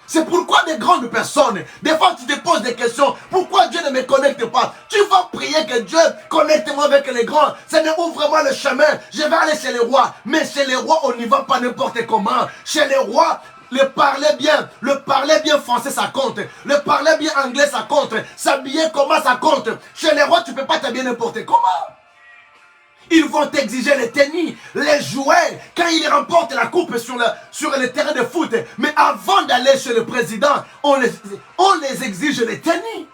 C'est pourquoi des grandes personnes, des fois tu te poses des questions, pourquoi Dieu ne me connecte pas? Tu vas prier que Dieu connecte-moi avec les grands. Seigneur, ouvre-moi le chemin. Je vais aller chez les rois. Mais chez les rois, on n'y va pas n'importe comment. Chez les rois, le parler bien français ça compte, le parler bien anglais ça compte, s'habiller comment ça compte. Chez les rois tu ne peux pas t'habiller n'importe comment. Ils vont t'exiger les tennis, les jouets, quand ils remportent la coupe sur le terrain de foot. Mais avant d'aller chez le président, on les exige les tennis.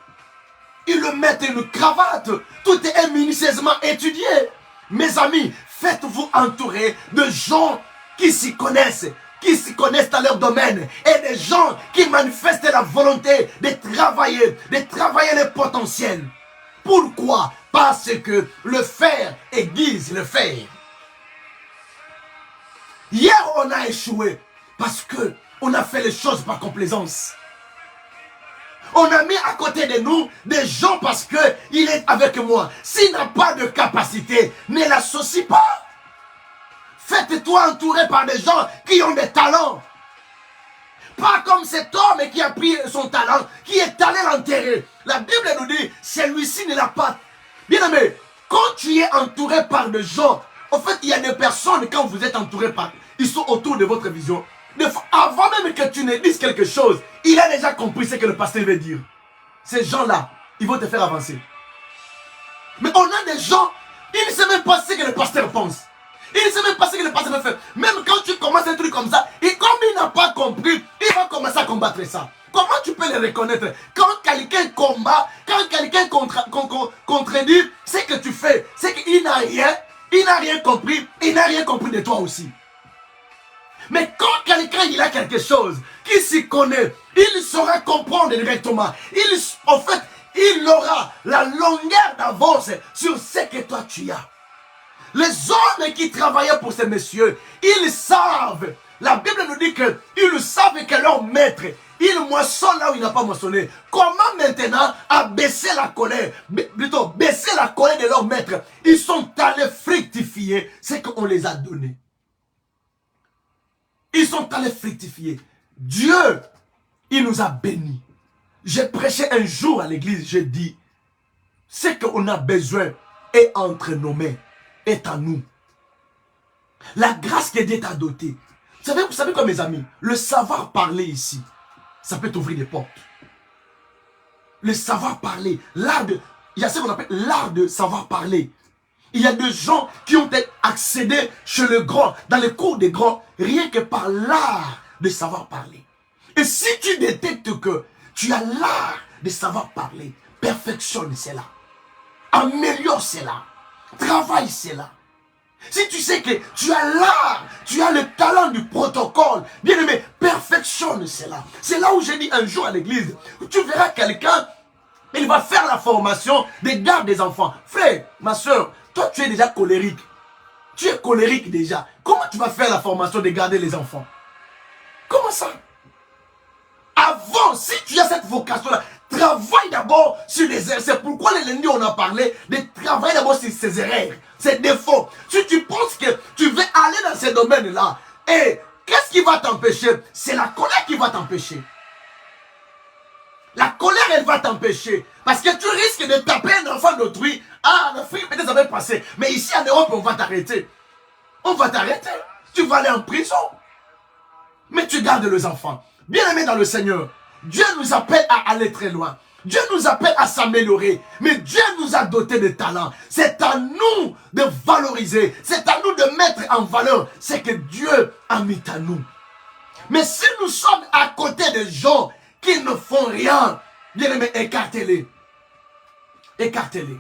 Ils le mettent une cravate, tout est minutieusement étudié. Mes amis, faites-vous entourer de gens qui s'y connaissent, dans leur domaine, et des gens qui manifestent la volonté de travailler le potentiel. Pourquoi? Parce que le faire aiguise le faire. Hier, on a échoué parce que on a fait les choses par complaisance. On a mis à côté de nous des gens parce qu'il est avec moi. S'il n'a pas de capacité, ne l'associe pas. Faites-toi entourer par des gens qui ont des talents. pas comme cet homme qui a pris son talent, qui est allé l'enterrer. La Bible nous dit, celui-ci ne l'a pas. Bien aimé, quand tu es entouré par des gens, en fait, il y a des personnes, quand vous êtes entouré par, ils sont autour de votre vision. Des fois, avant même que tu ne dises quelque chose, il a déjà compris ce que le pasteur veut dire. Ces gens-là, ils vont te faire avancer. Mais on a des gens, ils ne savent même pas ce que le pasteur pense. Il ne sait même pas ce que le pasteur veut faire. Même quand tu commences un truc comme ça, et comme il n'a pas compris, il va commencer à combattre ça. Comment tu peux le reconnaître? Quand quelqu'un combat, quand quelqu'un contredit ce que tu fais, c'est qu'il n'a rien compris, il n'a rien compris de toi aussi. Mais quand quelqu'un il a quelque chose, qui s'y connaît, il saura comprendre directement. En fait, il aura la longueur d'avance sur ce que toi tu as. Les hommes qui travaillaient pour ces messieurs, ils savent. La Bible nous dit qu'ils savent que leur maître, il moissonne là où il n'a pas moissonné. Comment maintenant abaisser la colère, plutôt baisser la colère de leur maître? Ils sont allés fructifier ce qu'on les a donné. Ils sont allés fructifier. Dieu, il nous a bénis. J'ai prêché un jour à l'église, j'ai dit, ce qu'on a besoin est entre nos mains. Est à nous. La grâce que Dieu t'a dotée. Vous savez quoi mes amis? Le savoir parler ici, ça peut t'ouvrir des portes. Le savoir parler, l'art de... Il y a ce qu'on appelle l'art de savoir parler. Il y a des gens qui ont accédé chez le grand, dans les cours des grands, rien que par l'art de savoir parler. Et si tu détectes que tu as l'art de savoir parler, perfectionne cela. Améliore cela. Travaille cela. Si tu sais que tu as l'art, tu as le talent du protocole, bien aimé, perfectionne cela. C'est là où j'ai dit un jour à l'église, tu verras quelqu'un, il va faire la formation des gardes des enfants. Frère, ma soeur, toi tu es déjà colérique. Tu es colérique déjà. Comment tu vas faire la formation de garder les enfants? Comment ça? Avant, si tu as cette vocation-là, travaille d'abord sur les erreurs. C'est pourquoi les lundis on a parlé de travailler d'abord sur ses erreurs, ses défauts. Si tu penses que tu veux aller dans ces domaines-là, et qu'est-ce qui va t'empêcher? C'est la colère qui va t'empêcher. La colère, elle va t'empêcher. Parce que tu risques de taper un enfant d'autrui. Ah, le frère, peut-être ça va passer. Mais ici en Europe, on va t'arrêter. On va t'arrêter. Tu vas aller en prison. Mais tu gardes les enfants. Bien-aimés dans le Seigneur, Dieu nous appelle à aller très loin. Dieu nous appelle à s'améliorer. Mais Dieu nous a doté de talents. C'est à nous de valoriser. C'est à nous de mettre en valeur ce que Dieu a mis à nous. Mais si nous sommes à côté de gens qui ne font rien, bien-aimés, écartez-les. Écartez-les.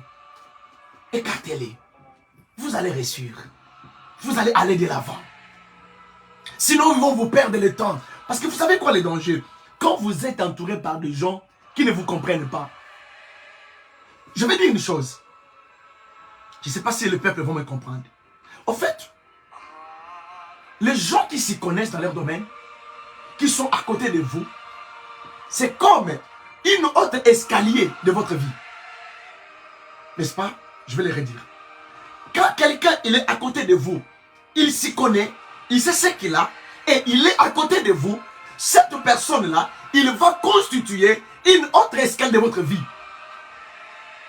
Écartez-les. Vous allez réussir. Vous allez aller de l'avant. Sinon, ils vont vous perdre le temps. Parce que vous savez quoi les dangers? Quand vous êtes entouré par des gens qui ne vous comprennent pas. Je vais dire une chose. Je ne sais pas si le peuple va me comprendre. En fait, les gens qui s'y connaissent dans leur domaine, qui sont à côté de vous, c'est comme une autre escalier de votre vie. N'est-ce pas? Je vais le redire. Quand quelqu'un il est à côté de vous, il s'y connaît, il sait ce qu'il a, et il est à côté de vous, cette personne-là, il va constituer une autre escale de votre vie.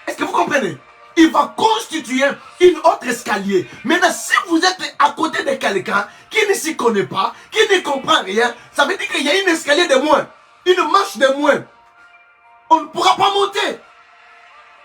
Est-ce que vous comprenez? Il va constituer une autre escalier. Maintenant, si vous êtes à côté de quelqu'un qui ne s'y connaît pas, qui ne comprend rien, ça veut dire qu'il y a une escalier de moins, une marche de moins. On ne pourra pas monter.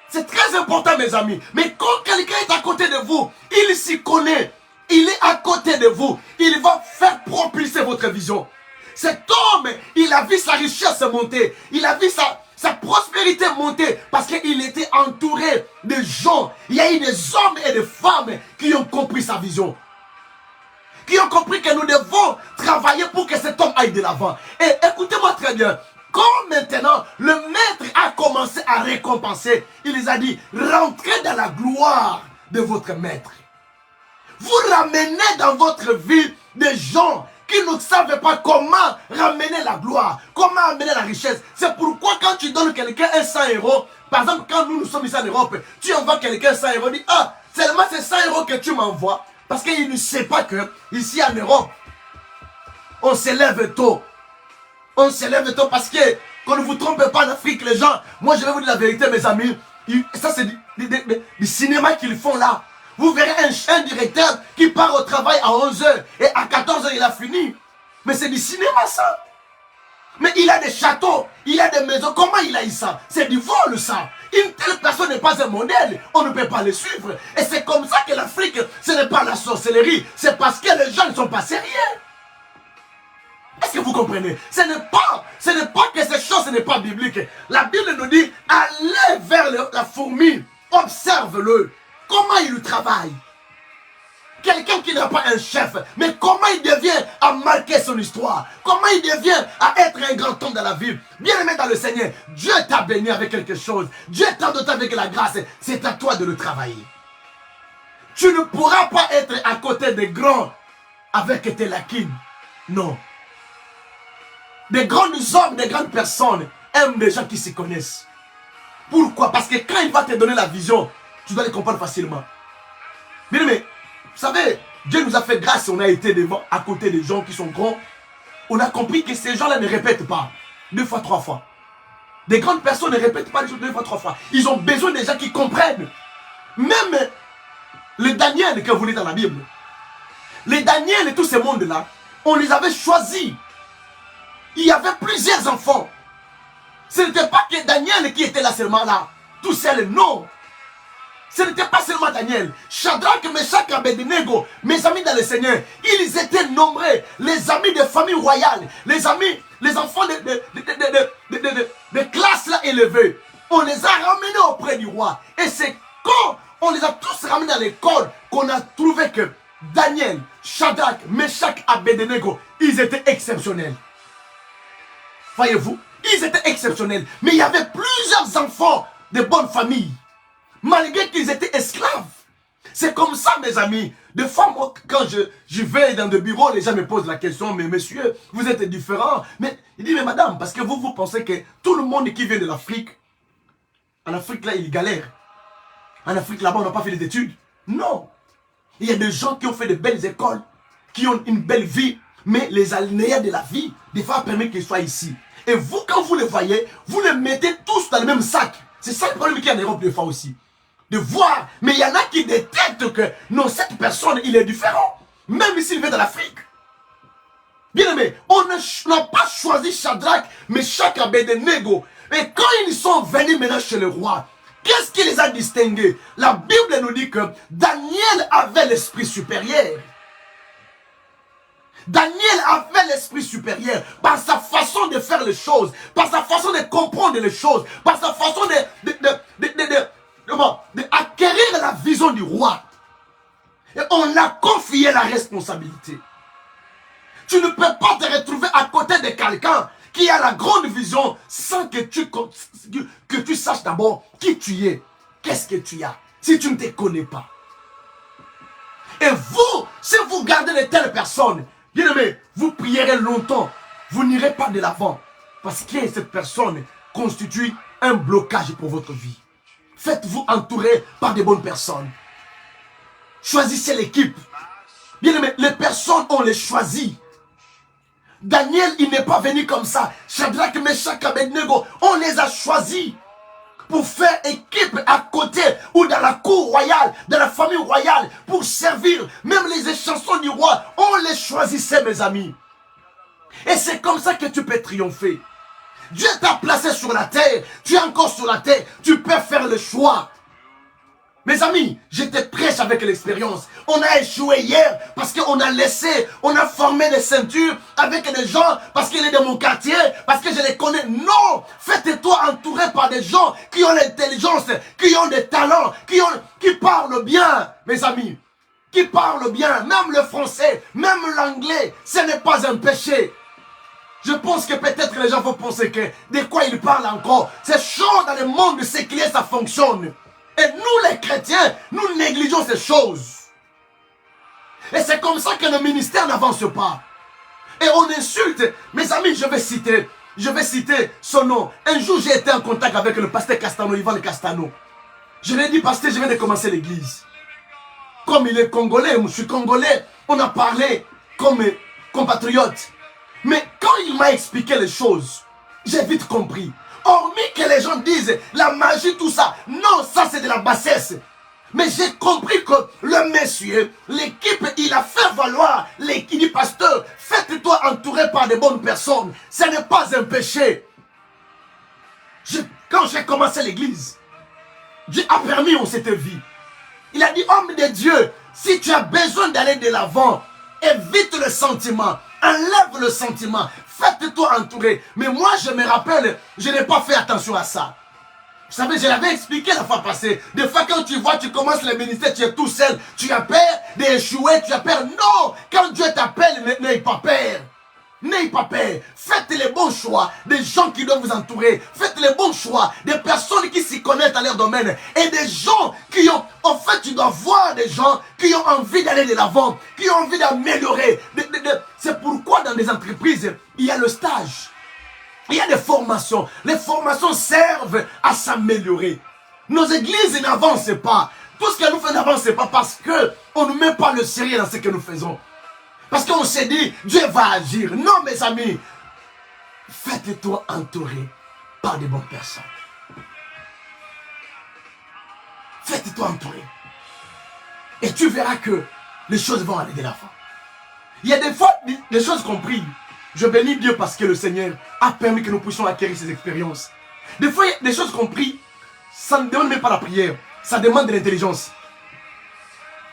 C'est très important, mes amis. Mais quand quelqu'un est à côté de vous, il s'y connaît. Il est à côté de vous. Il va faire propulser votre vision. Cet homme, il a vu sa richesse monter. Il a vu sa prospérité monter. Parce qu'il était entouré de gens. Il y a eu des hommes et des femmes qui ont compris sa vision. Qui ont compris que nous devons travailler pour que cet homme aille de l'avant. Et écoutez-moi très bien. Quand maintenant le maître a commencé à récompenser, il les a dit, rentrez dans la gloire de votre maître. Vous ramenez dans votre vie des gens qui ne savent pas comment ramener la gloire, comment amener la richesse. C'est pourquoi quand tu donnes quelqu'un 100 €, par exemple quand nous sommes ici en Europe, tu envoies quelqu'un 100 €, dit, ah, seulement c'est 100 € que tu m'envoies, parce qu'il ne sait pas que ici en Europe, on se lève tôt. On se lève tôt parce que, qu'on ne vous trompe pas en Afrique, les gens. Moi, je vais vous dire la vérité, mes amis. Ça, c'est du cinéma qu'ils font là. Vous verrez un directeur qui part au travail à 11h et à 14h, il a fini. Mais c'est du cinéma, ça. Mais il a des châteaux, il a des maisons. Comment il a eu ça? C'est du vol, ça. Une telle personne n'est pas un modèle. On ne peut pas le suivre. Et c'est comme ça que l'Afrique, ce n'est pas la sorcellerie. C'est parce que les gens ne sont pas sérieux. Est-ce que vous comprenez? Ce n'est pas que ces choses, ce n'est pas biblique. La Bible nous dit, allez vers la fourmi, observe-le. Comment il travaille? Quelqu'un qui n'a pas un chef, mais comment il devient à marquer son histoire? Comment il devient à être un grand homme dans la vie? Bien aimé dans le Seigneur, Dieu t'a béni avec quelque chose. Dieu t'a doté avec la grâce. C'est à toi de le travailler. Tu ne pourras pas être à côté des grands avec tes lacunes. Non. Des grands hommes, des grandes personnes aiment des gens qui se connaissent. Pourquoi? Parce que quand il va te donner la vision, tu dois les comprendre facilement. Bien aimé, vous savez, Dieu nous a fait grâce, on a été à côté des gens qui sont grands. On a compris que ces gens-là ne répètent pas 2 fois, 3 fois. Des grandes personnes ne répètent pas 2 fois, 3 fois. Ils ont besoin des gens qui comprennent. Même les Daniel que vous lisez dans la Bible, les Daniel et tous ces mondes-là, on les avait choisis. Il y avait plusieurs enfants. Ce n'était pas que Daniel qui était là seulement là. Tout seul, non. Ce n'était pas seulement Daniel. Shadrach, Meshach, Abednego, mes amis dans le Seigneur, ils étaient nombreux. Les amis de famille royale, les amis, les enfants de classes là élevées. On les a ramenés auprès du roi. Et c'est quand on les a tous ramenés dans l'école qu'on a trouvé que Daniel, Shadrach, Meshach, Abednego, ils étaient exceptionnels. Voyez-vous, ils étaient exceptionnels. Mais il y avait plusieurs enfants de bonne famille, malgré qu'ils étaient esclaves. C'est comme ça, mes amis. Des fois, moi, quand je vais dans des bureaux, les gens me posent la question, mais monsieur, vous êtes différent. Mais il dit, mais madame, parce que vous pensez que tout le monde qui vient de l'Afrique, en Afrique, là, il galère. En Afrique, là-bas, on n'a pas fait des études. Non. Il y a des gens qui ont fait de belles écoles, qui ont une belle vie, mais les aléas de la vie, des fois, permettent qu'ils soient ici. Et vous, quand vous les voyez, vous les mettez tous dans le même sac. C'est ça le problème qu'il y a en Europe des fois aussi. De voir, mais il y en a qui détectent que non, cette personne, il est différent. Même s'il vient de l'Afrique. Bien aimé, on n'a pas choisi Shadrach, Meshach, Abednego. Et quand ils sont venus maintenant chez le roi, qu'est-ce qui les a distingués? La Bible nous dit que Daniel avait l'esprit supérieur. Daniel avait l'esprit supérieur par sa façon de faire les choses, par sa façon de comprendre les choses, par sa façon d'acquérir la vision du roi. Et on a confié la responsabilité. Tu ne peux pas te retrouver à côté de quelqu'un qui a la grande vision sans que tu saches d'abord qui tu es, qu'est-ce que tu as, si tu ne te connais pas. Et vous, si vous gardez de telles personnes, bien aimé, vous prierez longtemps, vous n'irez pas de l'avant, parce que cette personne constitue un blocage pour votre vie. Faites-vous entourer par des bonnes personnes. Choisissez l'équipe. Bien aimé, les personnes, on les choisit. Daniel, il n'est pas venu comme ça. Shadrach, Meshach, Abednego, on les a choisis pour faire équipe à côté ou dans la cour royale, dans la famille royale, pour servir. Même les échansons du roi, on les choisissait, mes amis. Et c'est comme ça que tu peux triompher. Dieu t'a placé sur la terre, tu es encore sur la terre, tu peux faire le choix. Mes amis, j'étais prêche avec l'expérience. On a échoué hier parce qu'on a laissé, on a formé des ceintures avec des gens parce qu'il est de mon quartier, parce que je les connais. Non, faites-toi entourer par des gens qui ont l'intelligence, qui ont des talents, qui parlent bien, mes amis. Qui parlent bien, même le français, même l'anglais, ce n'est pas un péché. Je pense que peut-être les gens vont penser que de quoi ils parlent encore. C'est chaud dans le monde séculier, ça fonctionne. Et nous les chrétiens, nous négligeons ces choses. Et c'est comme ça que le ministère n'avance pas. Et on insulte. Mes amis, je vais citer son nom. Un jour, j'ai été en contact avec le pasteur Castano, Ivan Castano. Je lui ai dit, pasteur, je viens de commencer l'église. Comme il est congolais, je suis congolais, on a parlé comme compatriote. Mais quand il m'a expliqué les choses, j'ai vite compris. Hormis que les gens disent la magie, tout ça. Non, ça c'est de la bassesse. Mais j'ai compris que le monsieur, l'équipe, il a fait valoir, il dit pasteur, faites-toi entourer par de bonnes personnes. Ce n'est pas un péché. Quand j'ai commencé l'église, Dieu a permis on cette vie. Il a dit, homme de Dieu, si tu as besoin d'aller de l'avant, évite le sentiment, enlève le sentiment, faites-toi entourer. Mais moi, je me rappelle, je n'ai pas fait attention à ça. Vous savez, je l'avais expliqué la fois passée. Des fois, quand tu vois, tu commences le ministère, tu es tout seul. Tu as peur d'échouer, tu as peur. Non, quand Dieu t'appelle, n'aie pas peur. N'ayez pas peur. Faites les bons choix des gens qui doivent vous entourer. Faites les bons choix des personnes qui s'y connaissent dans leur domaine. Et des gens qui ont... En fait, tu dois voir des gens qui ont envie d'aller de l'avant, qui ont envie d'améliorer. C'est pourquoi dans les entreprises, il y a le stage. Il y a des formations. Les formations servent à s'améliorer. Nos églises n'avancent pas. Tout ce que nous faisons n'avance pas parce qu'on ne met pas le sérieux dans ce que nous faisons. Parce qu'on s'est dit, Dieu va agir. Non, mes amis. Faites-toi entourer par de bonnes personnes. Faites-toi entourer. Et tu verras que les choses vont aller de l'avant. Il y a des fois, des choses qu'on prie. Je bénis Dieu parce que le Seigneur a permis que nous puissions acquérir ces expériences. Des fois, il y a des choses qu'on prie, ça ne demande même pas la prière. Ça demande de l'intelligence.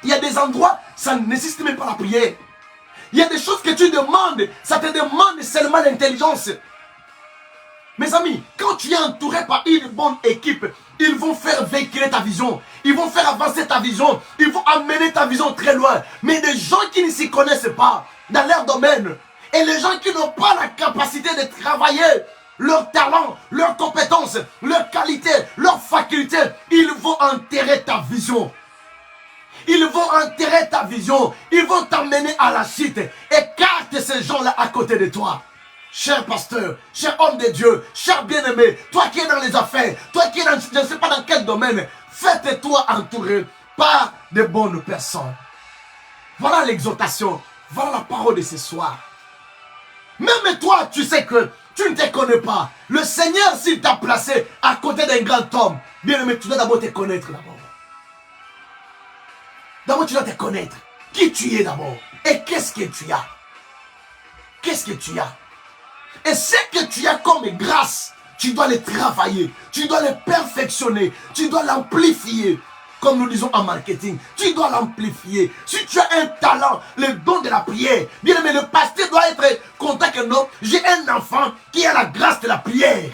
Il y a des endroits, ça ne nécessite même pas la prière. Il y a des choses que tu demandes, ça te demande seulement l'intelligence. Mes amis, quand tu es entouré par une bonne équipe, ils vont faire véhiculer ta vision. Ils vont faire avancer ta vision. Ils vont amener ta vision très loin. Mais des gens qui ne s'y connaissent pas dans leur domaine, et les gens qui n'ont pas la capacité de travailler leur talent, leurs compétences, leurs qualités, leurs facultés, ils vont enterrer ta vision. Ils vont enterrer ta vision. Ils vont t'emmener à la chute. Écarte ces gens-là à côté de toi. Cher pasteur, cher homme de Dieu, cher bien-aimé, toi qui es dans les affaires, toi qui es dans je ne sais pas dans quel domaine, faites-toi entourer par de bonnes personnes. Voilà l'exhortation. Voilà la parole de ce soir. Même toi, tu sais que tu ne te connais pas. Le Seigneur, s'il t'a placé à côté d'un grand homme, bien-aimé, tu dois d'abord te connaître d'abord. D'abord, tu dois te connaître. Qui tu es d'abord. Et qu'est-ce que tu as. Qu'est-ce que tu as. Et ce que tu as comme grâce, tu dois le travailler. Tu dois le perfectionner. Tu dois l'amplifier. Comme nous disons en marketing, tu dois l'amplifier. Si tu as un talent, le don de la prière, bien aimé, le pasteur doit être content que non, j'ai un enfant qui a la grâce de la prière.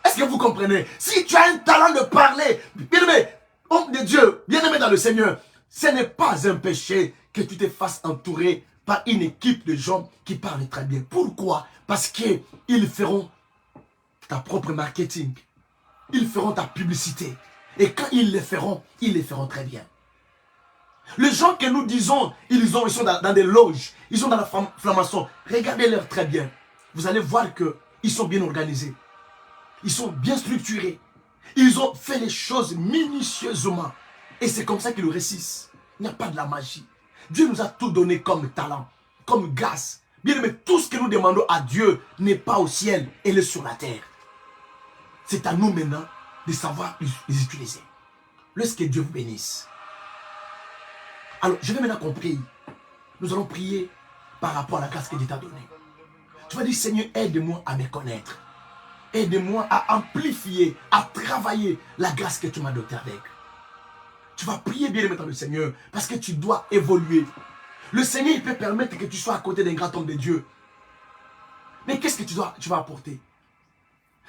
Est-ce que vous comprenez? Si tu as un talent de parler, bien aimé, homme de Dieu, bien aimé dans le Seigneur, ce n'est pas un péché que tu te fasses entourer par une équipe de gens qui parlent très bien. Pourquoi? Parce qu'ils feront ta propre marketing. Ils feront ta publicité. Et quand ils le feront très bien. Les gens que nous disons, ils sont dans des loges, ils sont dans la franc-maçon. Regardez-leur très bien. Vous allez voir qu'ils sont bien organisés. Ils sont bien structurés. Ils ont fait les choses minutieusement. Et c'est comme ça qu'ils réussissent. Il n'y a pas de la magie. Dieu nous a tout donné comme talent, comme grâce. Bien aimé, tout ce que nous demandons à Dieu n'est pas au ciel, il est sur la terre. C'est à nous maintenant de savoir les utiliser. Laisse que Dieu vous bénisse. Alors, je vais maintenant qu'on prie. Nous allons prier par rapport à la grâce que Dieu t'a donnée. Tu vas dire, Seigneur, aide-moi à me connaître. Aide-moi à amplifier, à travailler la grâce que tu m'as dotée avec. Tu vas prier bien maintenant le Seigneur parce que tu dois évoluer. Le Seigneur, il peut permettre que tu sois à côté d'un grand homme de Dieu. Mais qu'est-ce que tu vas apporter?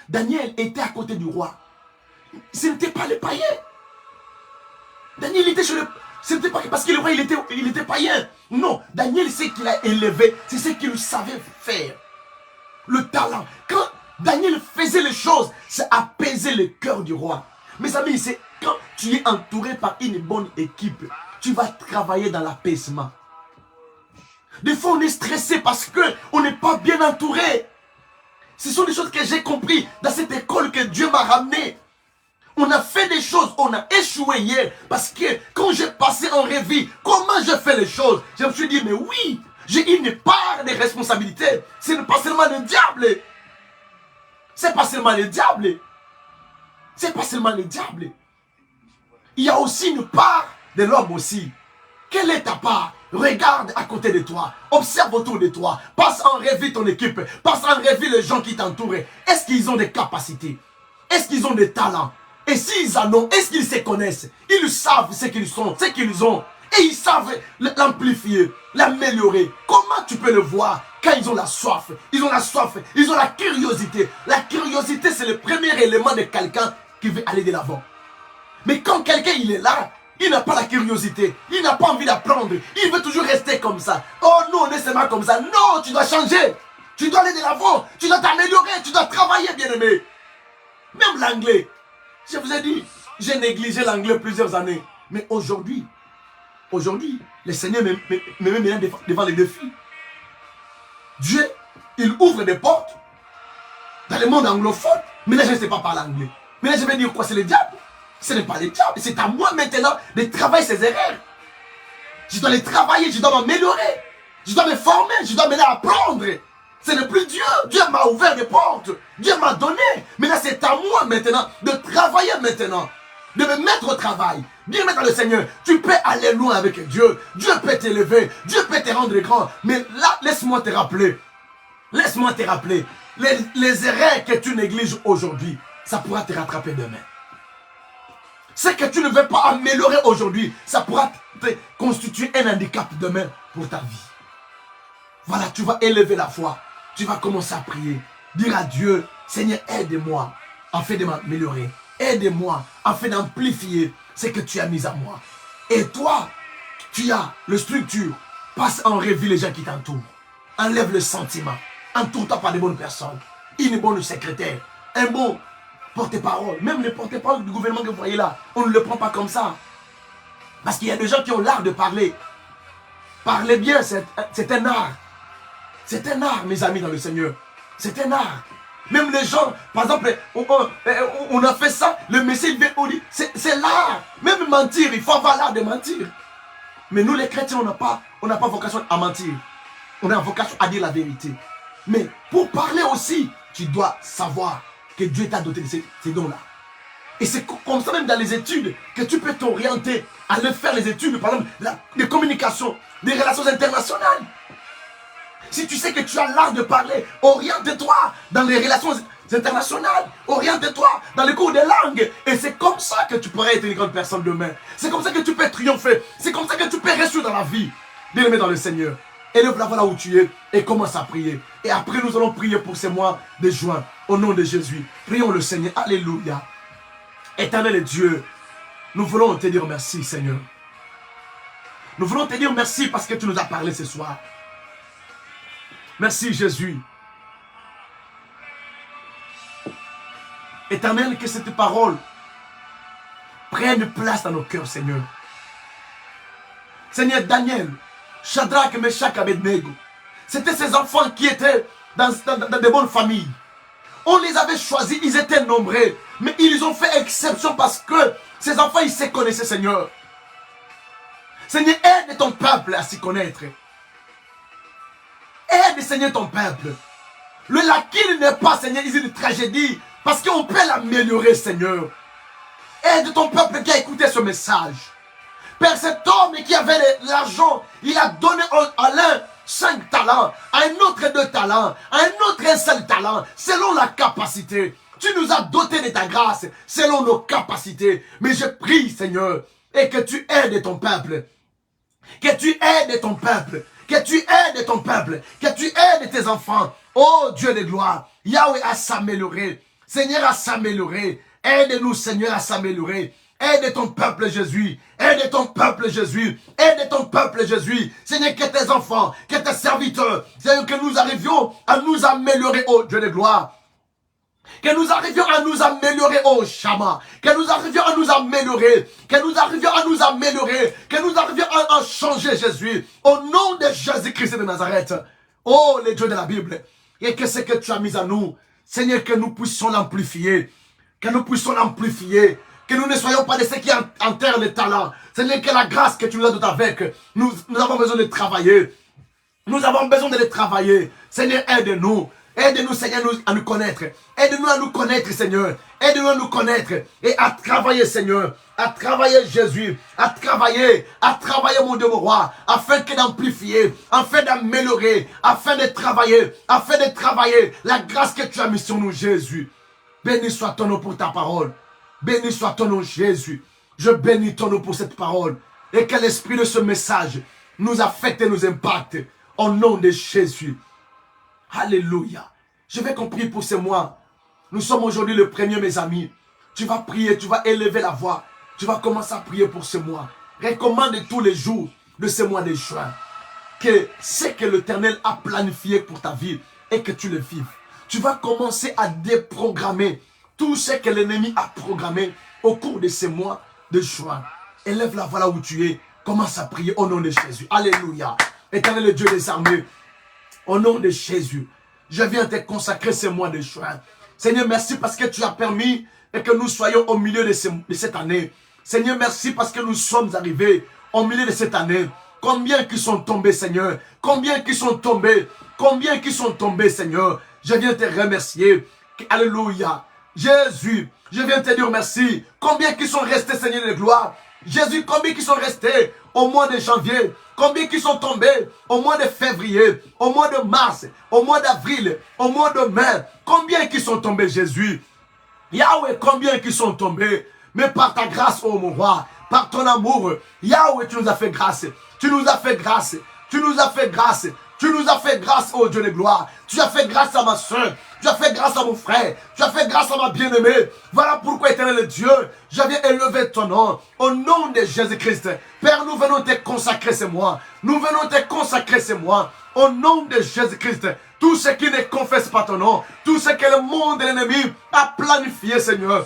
Daniel était à côté du roi. Ce n'était pas le païen. Daniel était chez le... Ce n'était pas parce que le roi il était païen. Non, Daniel, c'est qu'il a élevé, c'est ce qu'il savait faire. Le talent. Quand Daniel faisait les choses, ça apaisait le cœur du roi. Mes amis, c'est quand tu es entouré par une bonne équipe, tu vas travailler dans l'apaisement. Des fois, on est stressé parce qu'on n'est pas bien entouré. Ce sont des choses que j'ai compris dans cette école que Dieu m'a ramené. On a fait des choses, on a échoué hier. Parce que quand j'ai passé en revue, comment je fais les choses, je me suis dit, mais oui, J'ai une part de responsabilité. Ce n'est pas seulement le diable. C'est pas seulement le diable. C'est pas seulement le diable. Il y a aussi une part de l'homme aussi. Quelle est ta part? Regarde à côté de toi. Observe autour de toi. Passe en revue ton équipe. Passe en revue les gens qui t'entourent. Est-ce qu'ils ont des capacités? Est-ce qu'ils ont des talents? Et s'ils en ont, est-ce qu'ils se connaissent? Ils savent ce qu'ils sont, ce qu'ils ont. Et ils savent l'amplifier, l'améliorer. Comment tu peux le voir quand ils ont la soif? Ils ont la soif, ils ont la curiosité. La curiosité, c'est le premier élément de quelqu'un qui veut aller de l'avant. Mais quand quelqu'un il est là, il n'a pas la curiosité, il n'a pas envie d'apprendre, il veut toujours rester comme ça. Oh non, on est seulement comme ça. Non, tu dois changer. Tu dois aller de l'avant, tu dois t'améliorer, tu dois travailler, bien-aimé. Même l'anglais. Je vous ai dit, j'ai négligé l'anglais plusieurs années. Mais aujourd'hui, le Seigneur me met maintenant devant les défis. Dieu, il ouvre des portes dans le monde anglophone. Maintenant, je ne sais pas parler anglais. Maintenant, je vais dire quoi? C'est le diable? Ce n'est pas le diable. C'est à moi maintenant de travailler ces erreurs. Je dois les travailler, je dois m'améliorer. Je dois me former, je dois maintenant apprendre. Ce n'est plus Dieu. Dieu m'a ouvert des portes. Dieu m'a donné. Maintenant, c'est à moi maintenant de travailler maintenant. De me mettre au travail. Bien mettre le Seigneur. Tu peux aller loin avec Dieu. Dieu peut t'élever. Dieu peut te rendre grand. Mais là, laisse-moi te rappeler. Laisse-moi te rappeler. Les erreurs que tu négliges aujourd'hui, ça pourra te rattraper demain. Ce que tu ne veux pas améliorer aujourd'hui, ça pourra te constituer un handicap demain pour ta vie. Voilà, tu vas élever la foi. Tu vas commencer à prier. Dire à Dieu, Seigneur, aide-moi afin de m'améliorer. Aide-moi afin d'amplifier ce que tu as mis à moi. Et toi, tu as le structure. Passe en revue les gens qui t'entourent. Enlève le sentiment. Entoure-toi par des bonnes personnes. Une bonne secrétaire. Un bon porte-parole. Même le porte-parole du gouvernement que vous voyez là, on ne le prend pas comme ça. Parce qu'il y a des gens qui ont l'art de parler. Parler bien, c'est un art. C'est un art, mes amis dans le Seigneur. C'est un art. Même les gens, par exemple, on a fait ça, le Messie vient, on dit, c'est l'art. Même mentir, il faut avoir l'art de mentir. Mais nous les chrétiens, on n'a pas vocation à mentir. On a vocation à dire la vérité. Mais pour parler aussi, tu dois savoir que Dieu t'a doté de ces dons-là. Et c'est comme ça même dans les études que tu peux t'orienter à aller faire les études, par exemple, de communication, des relations internationales. Si tu sais que tu as l'art de parler, oriente-toi dans les relations internationales. Oriente-toi dans les cours de langue. Et c'est comme ça que tu pourrais être une grande personne demain. C'est comme ça que tu peux triompher. C'est comme ça que tu peux réussir dans la vie. Bien-aimé dans le Seigneur. Élève la voix là où tu es et commence à prier. Et après nous allons prier pour ces mois de juin. Au nom de Jésus. Prions le Seigneur. Alléluia. Éternel Dieu, nous voulons te dire merci, Seigneur. Nous voulons te dire merci parce que tu nous as parlé ce soir. Merci Jésus. Éternel, que cette parole prenne place dans nos cœurs, Seigneur. Seigneur, Daniel, Shadrach, Meshach, Abednego, c'était ces enfants qui étaient dans de bonnes familles. On les avait choisis, ils étaient nombreux, mais ils ont fait exception parce que ces enfants, ils se connaissaient, Seigneur. Seigneur, aide ton peuple à s'y connaître. Aide, Seigneur, ton peuple. Le laquelle n'est pas, Seigneur, une tragédie, parce qu'on peut l'améliorer, Seigneur. Aide ton peuple qui a écouté ce message. Père, cet homme qui avait l'argent, il a donné à l'un 5 talents, à un autre 2 talents, à un autre 1 seul talent, selon la capacité. Tu nous as dotés de ta grâce, selon nos capacités. Mais je prie, Seigneur, et que tu aides ton peuple. Que tu aides ton peuple. Que tu aides ton peuple. Que tu aides tes enfants. Oh Dieu de gloire. Yahweh à s'améliorer. Seigneur à s'améliorer. Aide-nous, Seigneur, à s'améliorer. Aide ton peuple, Jésus. Aide ton peuple, Jésus. Aide ton peuple, Jésus. Seigneur, que tes enfants, que tes serviteurs, Seigneur, que nous arrivions à nous améliorer, oh Dieu de gloire. Que nous arrivions à nous améliorer, oh Shama. Que nous arrivions à nous améliorer. Que nous arrivions à nous améliorer. Que nous arrivions à changer, Jésus. Au nom de Jésus-Christ de Nazareth. Oh, les dieux de la Bible. Et que ce que tu as mis à nous, Seigneur, que nous puissions l'amplifier. Que nous puissions l'amplifier. Que nous ne soyons pas de ceux qui enterrent les talents. Seigneur, que la grâce que tu nous as donnée avec, nous avons besoin de travailler. Nous avons besoin de les travailler. Seigneur, aide-nous. Aide-nous, Seigneur, à nous connaître. Aide-nous à nous connaître, Seigneur. Aide-nous à nous connaître et à travailler, Seigneur. À travailler, Jésus. À travailler, mon Dieu, mon roi. Afin d'amplifier, afin d'améliorer, afin de travailler la grâce que tu as mise sur nous, Jésus. Béni soit ton nom pour ta parole. Béni soit ton nom, Jésus. Je bénis ton nom pour cette parole. Et que l'esprit de ce message nous affecte et nous impacte. Au nom de Jésus. Alléluia. Je vais qu'on prie pour ce mois. Nous sommes aujourd'hui le premier, mes amis. Tu vas prier, tu vas élever la voix. Tu vas commencer à prier pour ce mois. Recommande tous les jours de ce mois de juin que ce que l'Éternel a planifié pour ta vie et que tu le vives. Tu vas commencer à déprogrammer tout ce que l'ennemi a programmé au cours de ce mois de juin. Élève la voix là où tu es. Commence à prier au nom de Jésus. Alléluia. Éternel le Dieu des armées, au nom de Jésus, je viens te consacrer ce mois de juin. Seigneur, merci parce que tu as permis et que nous soyons au milieu de cette année. Seigneur, merci parce que nous sommes arrivés au milieu de cette année. Combien qui sont tombés, Seigneur? Combien qui sont tombés? Combien qui sont tombés, Seigneur? Je viens te remercier. Alléluia. Jésus, je viens te dire merci. Combien qui sont restés, Seigneur de gloire? Jésus, combien qui sont restés au mois de janvier? Combien qui sont tombés au mois de février, au mois de mars, au mois d'avril, au mois de mai? Combien qui sont tombés, Jésus? Yahweh, combien qui sont tombés? Mais par ta grâce, oh mon roi, par ton amour, Yahweh, tu nous as fait grâce. Tu nous as fait grâce. Tu nous as fait grâce. Tu nous as fait grâce, oh Dieu de gloire. Tu as fait grâce à ma soeur. Tu as fait grâce à mon frère. Tu as fait grâce à ma bien-aimée. Voilà pourquoi, éternel Dieu, je viens élever ton nom. Au nom de Jésus-Christ. Père, nous venons te consacrer ce mois. Nous venons te consacrer ce mois. Au nom de Jésus-Christ. Tout ce qui ne confesse pas ton nom. Tout ce que le monde et l'ennemi a planifié, Seigneur,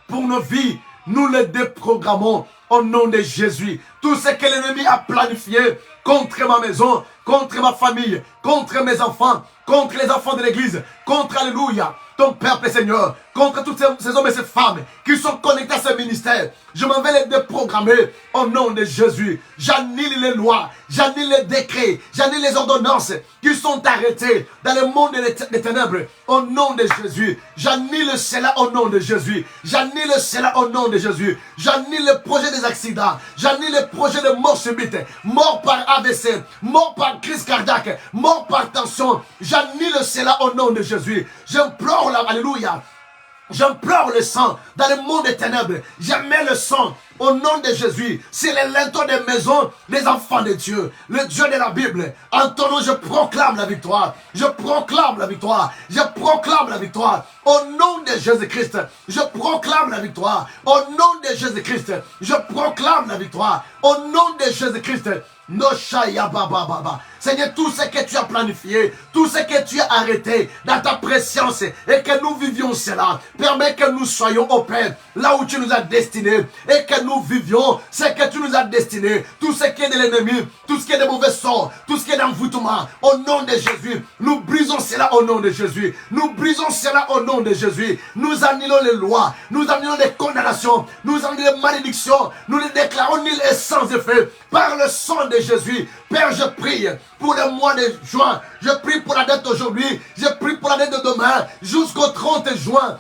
pour nos vies, nous le déprogrammons au nom de Jésus. Tout ce que l'ennemi a planifié contre ma maison, contre ma famille, contre mes enfants, contre les enfants de l'église, contre, alléluia, ton peuple, Seigneur, contre tous ces hommes et ces femmes qui sont connectés à ce ministère. Je m'en vais les déprogrammer au nom de Jésus. J'annule les lois, j'annule les décrets, j'annule les ordonnances qui sont arrêtées dans le monde des ténèbres au nom de Jésus. J'annule cela au nom de Jésus. J'annule cela au nom de Jésus. J'annule le projet des accidents. J'annule le projet de mort subite, mort par AVC, mort par crise cardiaque, mort par tension. J'annule cela au nom de Jésus. J'implore alléluia. J'implore le sang dans le monde des ténèbres. Je mets le sang au nom de Jésus. C'est les linteaux des maisons des enfants de Dieu. Le Dieu de la Bible. En ton nom, je proclame la victoire. Je proclame la victoire. Je proclame la victoire. Au nom de Jésus-Christ, je proclame la victoire. Au nom de Jésus-Christ, je proclame la victoire. Au nom de Jésus-Christ. Seigneur, tout ce que tu as planifié, tout ce que tu as arrêté dans ta présence et que nous vivions cela, permets que nous soyons au Père, là où tu nous as destinés et que nous vivions ce que tu nous as destiné, tout ce qui est de l'ennemi, tout ce qui est de mauvais sorts, tout ce qui est d'envoûtement, au nom de Jésus, nous brisons cela au nom de Jésus, nous brisons cela au nom de Jésus, nous annulons les lois, nous annulons les condamnations, nous annulons les malédictions, nous les déclarons nuls et sans effet, par le sang de Jésus. Père, je prie pour le mois de juin, je prie pour la date d'aujourd'hui, je prie pour la date de demain, jusqu'au 30 juin.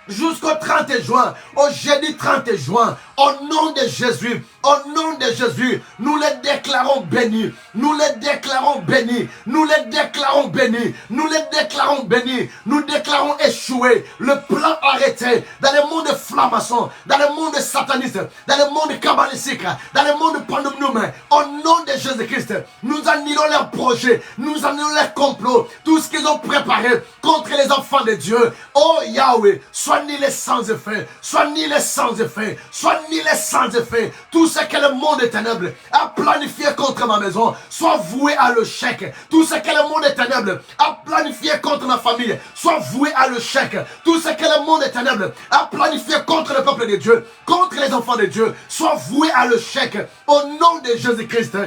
Jusqu'au 30 juin, au jeudi 30 juin, au nom de Jésus, au nom de Jésus, nous les déclarons bénis, nous les déclarons bénis, nous les déclarons bénis, nous les déclarons bénis, nous déclarons échoué, le plan arrêté dans le monde franc-maçon, dans le monde sataniste, dans le monde kabbalistique, dans le monde pandemonium, au nom de Jésus-Christ, nous annulons leurs projets, nous annulons leurs complots, tout ce qu'ils ont préparé contre les enfants de Dieu. Oh Yahweh, sois ni les sans effet, sois ni les sans effet, sois ni les sans effet. Tout ce que le monde des ténèbres a planifié contre ma maison, soit voué à l'échec. Tout ce que le monde des ténèbres a planifié contre ma famille, soit voué à l'échec. Tout ce que le monde des ténèbres a planifié contre le peuple de Dieu, contre les enfants de Dieu, soit voué à l'échec. Au nom de Jésus-Christ.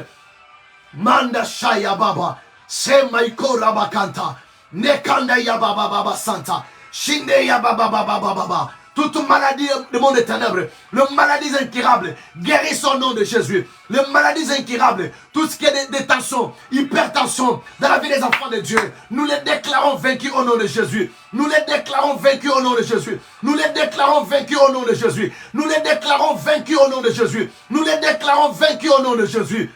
Manda Shaya Baba, Semaiko Rabakanta, Nekanda Yababa Baba Santa. Shinde ya baba baba baba. toute maladie du monde des ténèbres, les maladies incurables, guérissent au nom de Jésus. Les maladies incurables, tout ce qui est des tensions, hypertension dans la vie des enfants de Dieu, nous les déclarons vaincus au nom de Jésus. Nous les déclarons vaincus au nom de Jésus. Nous les déclarons vaincus au nom de Jésus. Nous les déclarons vaincus au nom de Jésus. Nous les déclarons vaincus au nom de Jésus.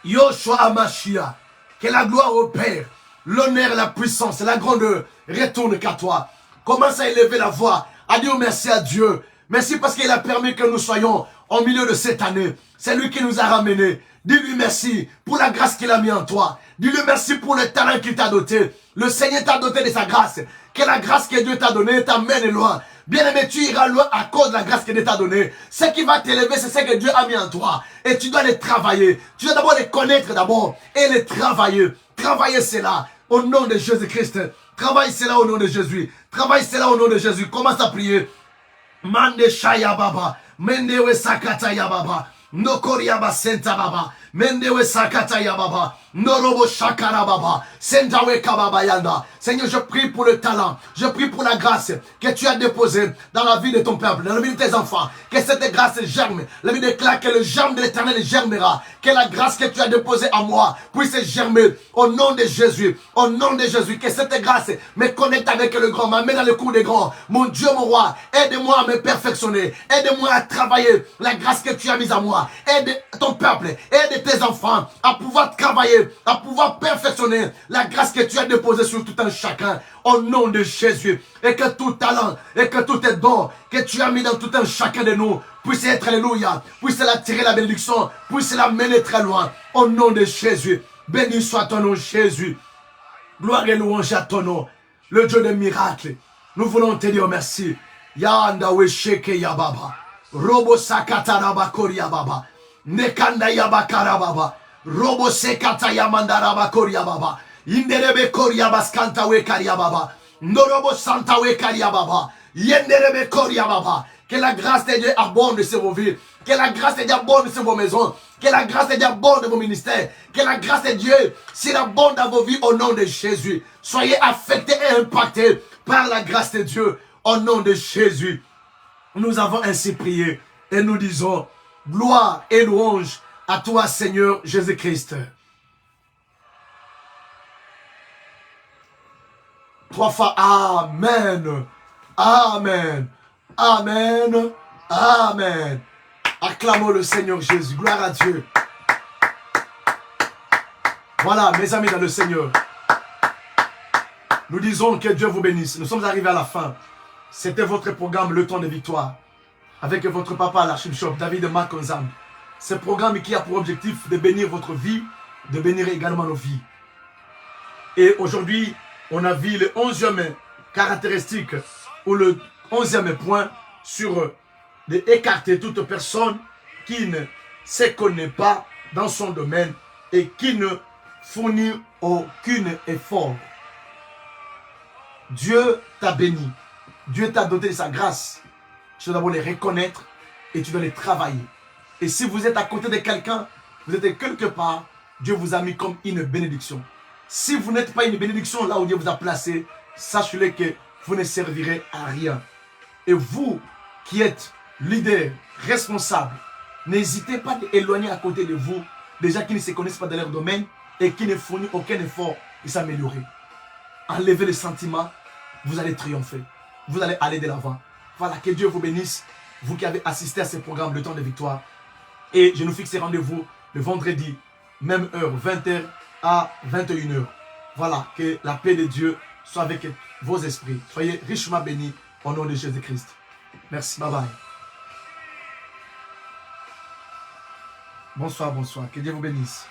Yoshua Amashia, que la gloire au Père, l'honneur, la puissance, la grandeur retournent qu'à toi. Commence à élever la voix, à dire merci à Dieu. Merci parce qu'il a permis que nous soyons au milieu de cette année. C'est lui qui nous a ramenés. Dis-lui merci pour la grâce qu'il a mis en toi. Dis-lui merci pour le talent qu'il t'a doté. Le Seigneur t'a doté de sa grâce. Que la grâce que Dieu t'a donnée t'amène loin. Bien-aimé, tu iras loin à cause de la grâce que Dieu t'a donnée. Ce qui va t'élever, c'est ce que Dieu a mis en toi. Et tu dois les travailler. Tu dois d'abord les connaître d'abord et les travailler. Travailler cela au nom de Jésus-Christ. Travaille cela au nom de Jésus. Travaille cela au nom de Jésus. Commence à prier. Mande Shaya Baba. Mendewe Sakata Yababa. Nokoriaba Senta Baba. Mendewe Sakata Yababa. Norobo Shakara Baba. Sentawe Kababa Yanda. Seigneur, je prie pour le talent. Je prie pour la grâce que tu as déposée dans la vie de ton peuple, dans la vie de tes enfants. Que cette grâce germe. La vie déclare que le germe de l'Éternel germera. Que la grâce que tu as déposée en moi puisse germer au nom de Jésus. Au nom de Jésus. Que cette grâce me connecte avec le grand, m'amène dans le cours des grands. Mon Dieu, mon roi, aide-moi à me perfectionner. Aide-moi à travailler la grâce que tu as mise en moi. Aide ton peuple, aide tes enfants à pouvoir travailler, à pouvoir perfectionner la grâce que tu as déposée sur tout un chacun. Au nom de Jésus. Et que tout talent, et que tout don que tu as mis dans tout un chacun de nous puisse être, alléluia, puisse l'attirer la bénédiction, puisse la mener très loin. Au nom de Jésus. Béni soit ton nom, Jésus. Gloire et louange à ton nom, le Dieu des miracles. Nous voulons te dire merci. Yanda wesheke yababa. Robo sakata rabakori yababa. Nekanda yabakara baba. Robo sekata yamanda rabakori yababa. Inderebe koria baskanta we karia baba. Norobo santa we karia baba. Yenderebe koria baba. Que la grâce de Dieu abonde sur vos vies. Que la grâce de Dieu abonde sur vos maisons. Que la grâce de Dieu abonde dans vos ministères. Que la grâce de Dieu s'abonde dans vos vies au nom de Jésus. Soyez affectés et impactés par la grâce de Dieu au nom de Jésus. Nous avons ainsi prié et nous disons gloire et louange à toi, Seigneur Jésus-Christ. 3 fois Amen. Amen. Amen. Amen. Acclamons le Seigneur Jésus. Gloire à Dieu. Voilà, mes amis dans le Seigneur. Nous disons que Dieu vous bénisse. Nous sommes arrivés à la fin. C'était votre programme Le Temps de Victoire. Avec votre papa, l'archbishop David Makonzam. Ce programme qui a pour objectif de bénir votre vie, de bénir également nos vies. Et aujourd'hui, on a vu le 11e caractéristique ou le 11e point sur d'écarter toute personne qui ne se connaît pas dans son domaine et qui ne fournit aucun effort. Dieu t'a béni. Dieu t'a doté de sa grâce. Tu dois d'abord les reconnaître et tu dois les travailler. Et si vous êtes à côté de quelqu'un, vous êtes quelque part, Dieu vous a mis comme une bénédiction. Si vous n'êtes pas une bénédiction là où Dieu vous a placé, sachez-le que vous ne servirez à rien. Et vous qui êtes leader, responsable, n'hésitez pas à éloigner à côté de vous des gens qui ne se connaissent pas dans leur domaine et qui ne fournissent aucun effort de s'améliorer. Enlevez les sentiments, vous allez triompher. Vous allez aller de l'avant. Voilà, que Dieu vous bénisse, vous qui avez assisté à ce programme Le Temps de Victoire. Et je nous fixe rendez-vous le vendredi, même heure, 20h à 21h. Voilà, que la paix de Dieu soit avec vos esprits. Soyez richement bénis au nom de Jésus-Christ. Merci, bye bye. Bonsoir, bonsoir. Que Dieu vous bénisse.